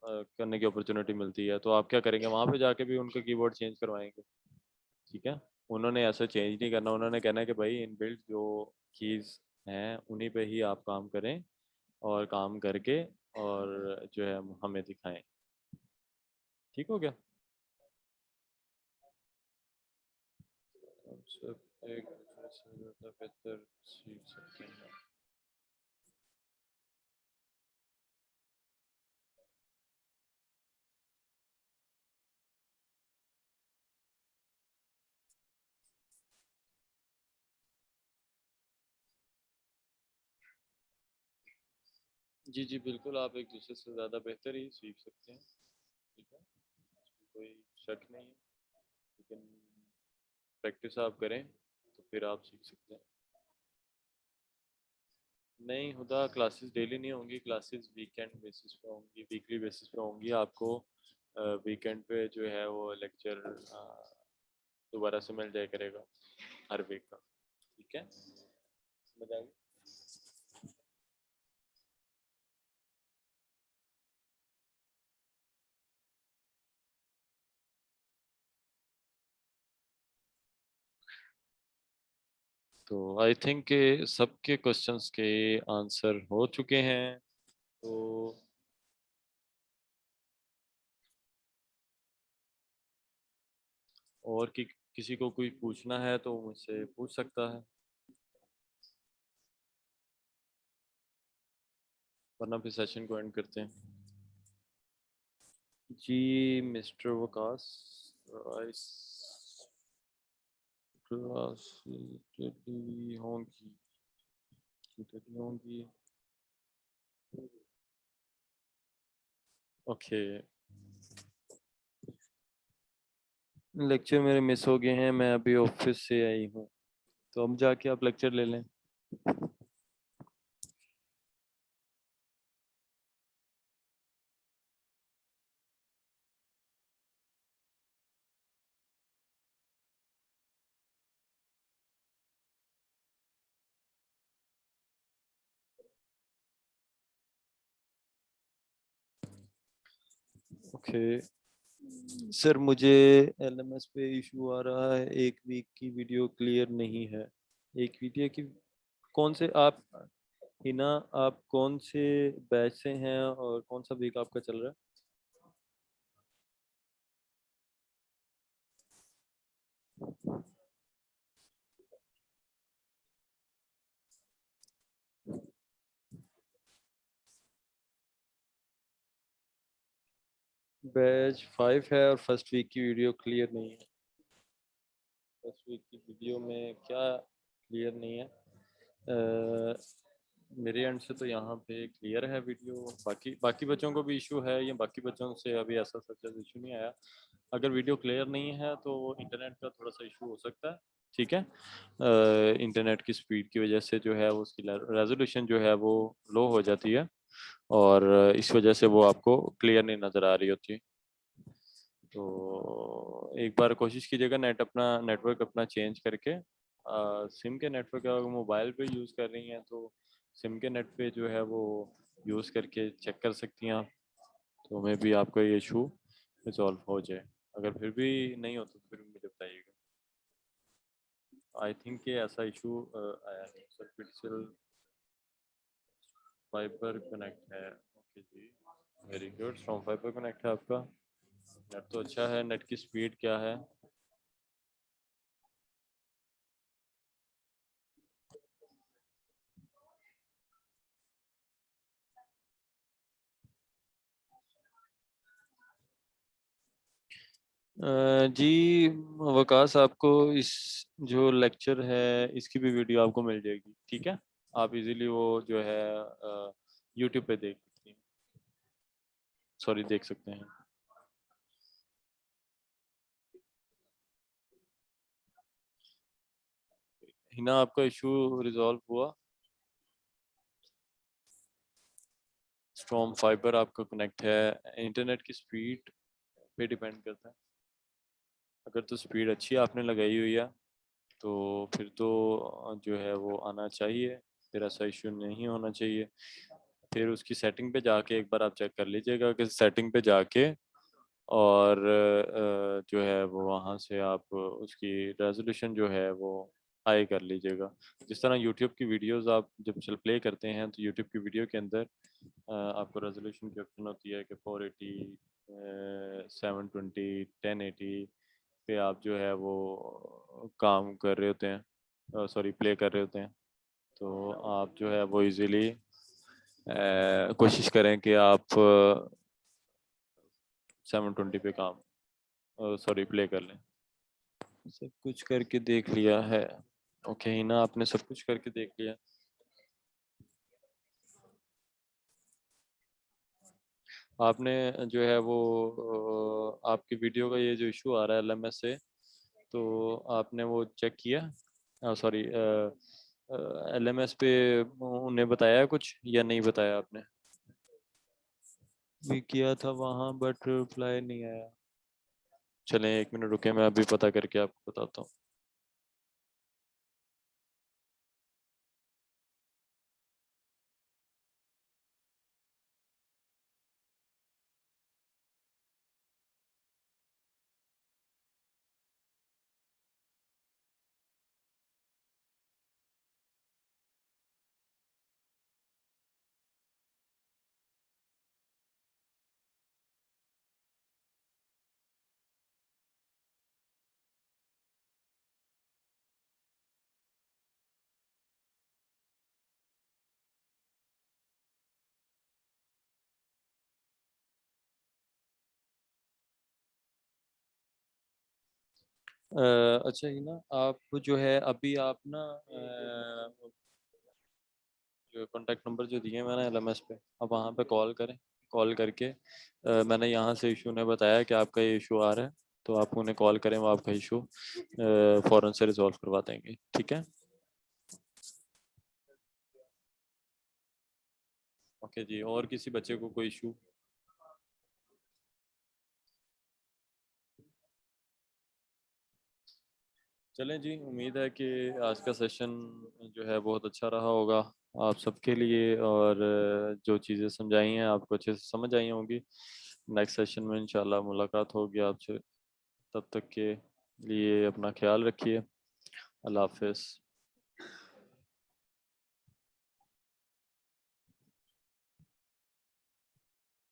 करने की अपॉर्चुनिटी मिलती है, तो आप क्या करेंगे? वहाँ पे जाके भी उनका कीबोर्ड चेंज करवाएंगे? ठीक है, उन्होंने ऐसा चेंज नहीं करना, उन्होंने कहना है कि भाई इन बिल्ट जो कीज़ हैं उन्हीं पे ही आप काम करें और काम करके और जो है हमें दिखाएं। ठीक हो गया? हम सब एक दूसरे से ज़्यादा बेहतर सीख सकते हैं। जी जी बिल्कुल, आप एक दूसरे से ज़्यादा बेहतर ही सीख सकते हैं। ठीक है, इसमें कोई शक नहीं है, लेकिन प्रैक्टिस आप करें तो फिर आप सीख सकते हैं। नहीं खुदा, क्लासेस डेली नहीं होंगी, क्लासेस वीकेंड बेसिस पे होंगी, वीकली बेसिस पे होंगी। आपको वीकेंड पे जो है वो लेक्चर दोबारा से मिल जाया करेगा हर वीक का। ठीक है, समझ आ गई? तो आई थिंक के सबके क्वेश्चंस के आंसर हो चुके हैं। तो और किसी को कोई पूछना है तो मुझसे पूछ सकता है, वरना फिर सेशन को एंड करते हैं। जी मिस्टर वकास, क्लास होंगी होंगी। ओके, लेक्चर मेरे मिस हो गए हैं, मैं अभी ऑफिस से आई हूँ, तो अब जाके आप लेक्चर ले लें। ओके सर, मुझे एलएमएस पे इशू आ रहा है, एक वीक की वीडियो क्लियर नहीं है। एक वीडियो की कौन से आप हिना, आप कौन से बैच से हैं और कौन सा वीक आपका चल रहा है? बैच 5 है और फर्स्ट वीक की वीडियो क्लियर नहीं है। फर्स्ट वीक की वीडियो में क्या क्लियर नहीं है? मेरे एंड से तो यहाँ पे क्लियर है वीडियो, बाकी बाकी बच्चों को भी इशू है या बाकी बच्चों से अभी ऐसा सच इशू नहीं आया। अगर वीडियो क्लियर नहीं है तो इंटरनेट का थोड़ा सा इशू हो सकता है। ठीक है, इंटरनेट की स्पीड की वजह से जो है वो उसकी रेजोल्यूशन जो है वो लो हो जाती है, और इस वजह से वो आपको क्लियर नहीं नज़र आ रही होती। तो एक बार कोशिश कीजिएगा नेटवर्क अपना चेंज करके, सिम के नेटवर्क अगर मोबाइल पे यूज़ कर रही हैं तो सिम के नेट पे जो है वो यूज़ करके चेक कर सकती हैं आप, तो मे भी आपका ये इशू रिजॉल्व हो जाए। अगर फिर भी नहीं हो तो फिर मुझे बताइएगा। आई थिंक ये ऐसा इशू आया है सर, पिक्सल फाइबर कनेक्ट है। ओके जी, very good, strong fiber connect है आपका। नेट तो अच्छा है, नेट की स्पीड क्या है? जी वकास, आपको इस जो लेक्चर है इसकी भी वीडियो आपको मिल जाएगी। ठीक है, आप इजीली वो जो है यूट्यूब पे देख सकती हैं, सॉरी देख सकते हैं। हिना, आपका इशू रिजॉल्व हुआ? स्ट्रॉन्ग फाइबर आपका कनेक्ट है, इंटरनेट की स्पीड पे डिपेंड करता है। अगर तो स्पीड अच्छी आपने लगाई हुई है तो फिर तो जो है वो आना चाहिए, फिर ऐसा इशू नहीं होना चाहिए। फिर उसकी सेटिंग पे जाके एक बार आप चेक कर लीजिएगा कि सेटिंग पे जाके, और जो है वो वहाँ से आप उसकी रेजोल्यूशन जो है वो हाई कर लीजिएगा। जिस तरह यूट्यूब की वीडियोस आप जब चल प्ले करते हैं तो यूट्यूब की वीडियो के अंदर आपको रेजोल्यूशन की ऑप्शन होती है कि 480, 720, 1080 पे आप जो है वो काम कर रहे होते हैं, सॉरी प्ले कर रहे होते हैं। तो आप जो है वो इजीली कोशिश करें कि आप 720 पे काम सॉरी प्ले कर लें। सब कुछ करके देख लिया है। ओके हिना, आपने सब कुछ करके देख लिया? आपने जो है वो आपकी वीडियो का ये जो इशू आ रहा है LMS से, तो आपने वो चेक किया? सॉरी, LMS पे उन्हें बताया कुछ या नहीं बताया आपने? भी किया था वहाँ बट रिप्लाई नहीं आया। चलें 1 मिनट रुके, मैं अभी पता करके आपको बताता हूँ। अच्छा, ये ना आप जो है अभी आप ना जो कॉन्टैक्ट नंबर जो दिए मैंने LMS पे, आप वहाँ पे कॉल करें। कॉल करके मैंने यहाँ से इशू ने बताया कि आपका ये इशू आ रहा है, तो आप उन्हें कॉल करें, वो आपका इशू फ़ौरन से रिजॉल्व करवा देंगे। ठीक है, ओके जी। और किसी बच्चे को कोई इशू? चलें जी, उम्मीद है कि आज का सेशन जो है बहुत अच्छा रहा होगा आप सबके लिए, और जो चीज़ें समझाई हैं आपको अच्छे से समझ आई होंगी। नेक्स्ट सेशन में इंशाल्लाह मुलाकात होगी आपसे। तब तक के लिए अपना ख्याल रखिए। अल्लाह हाफिज़।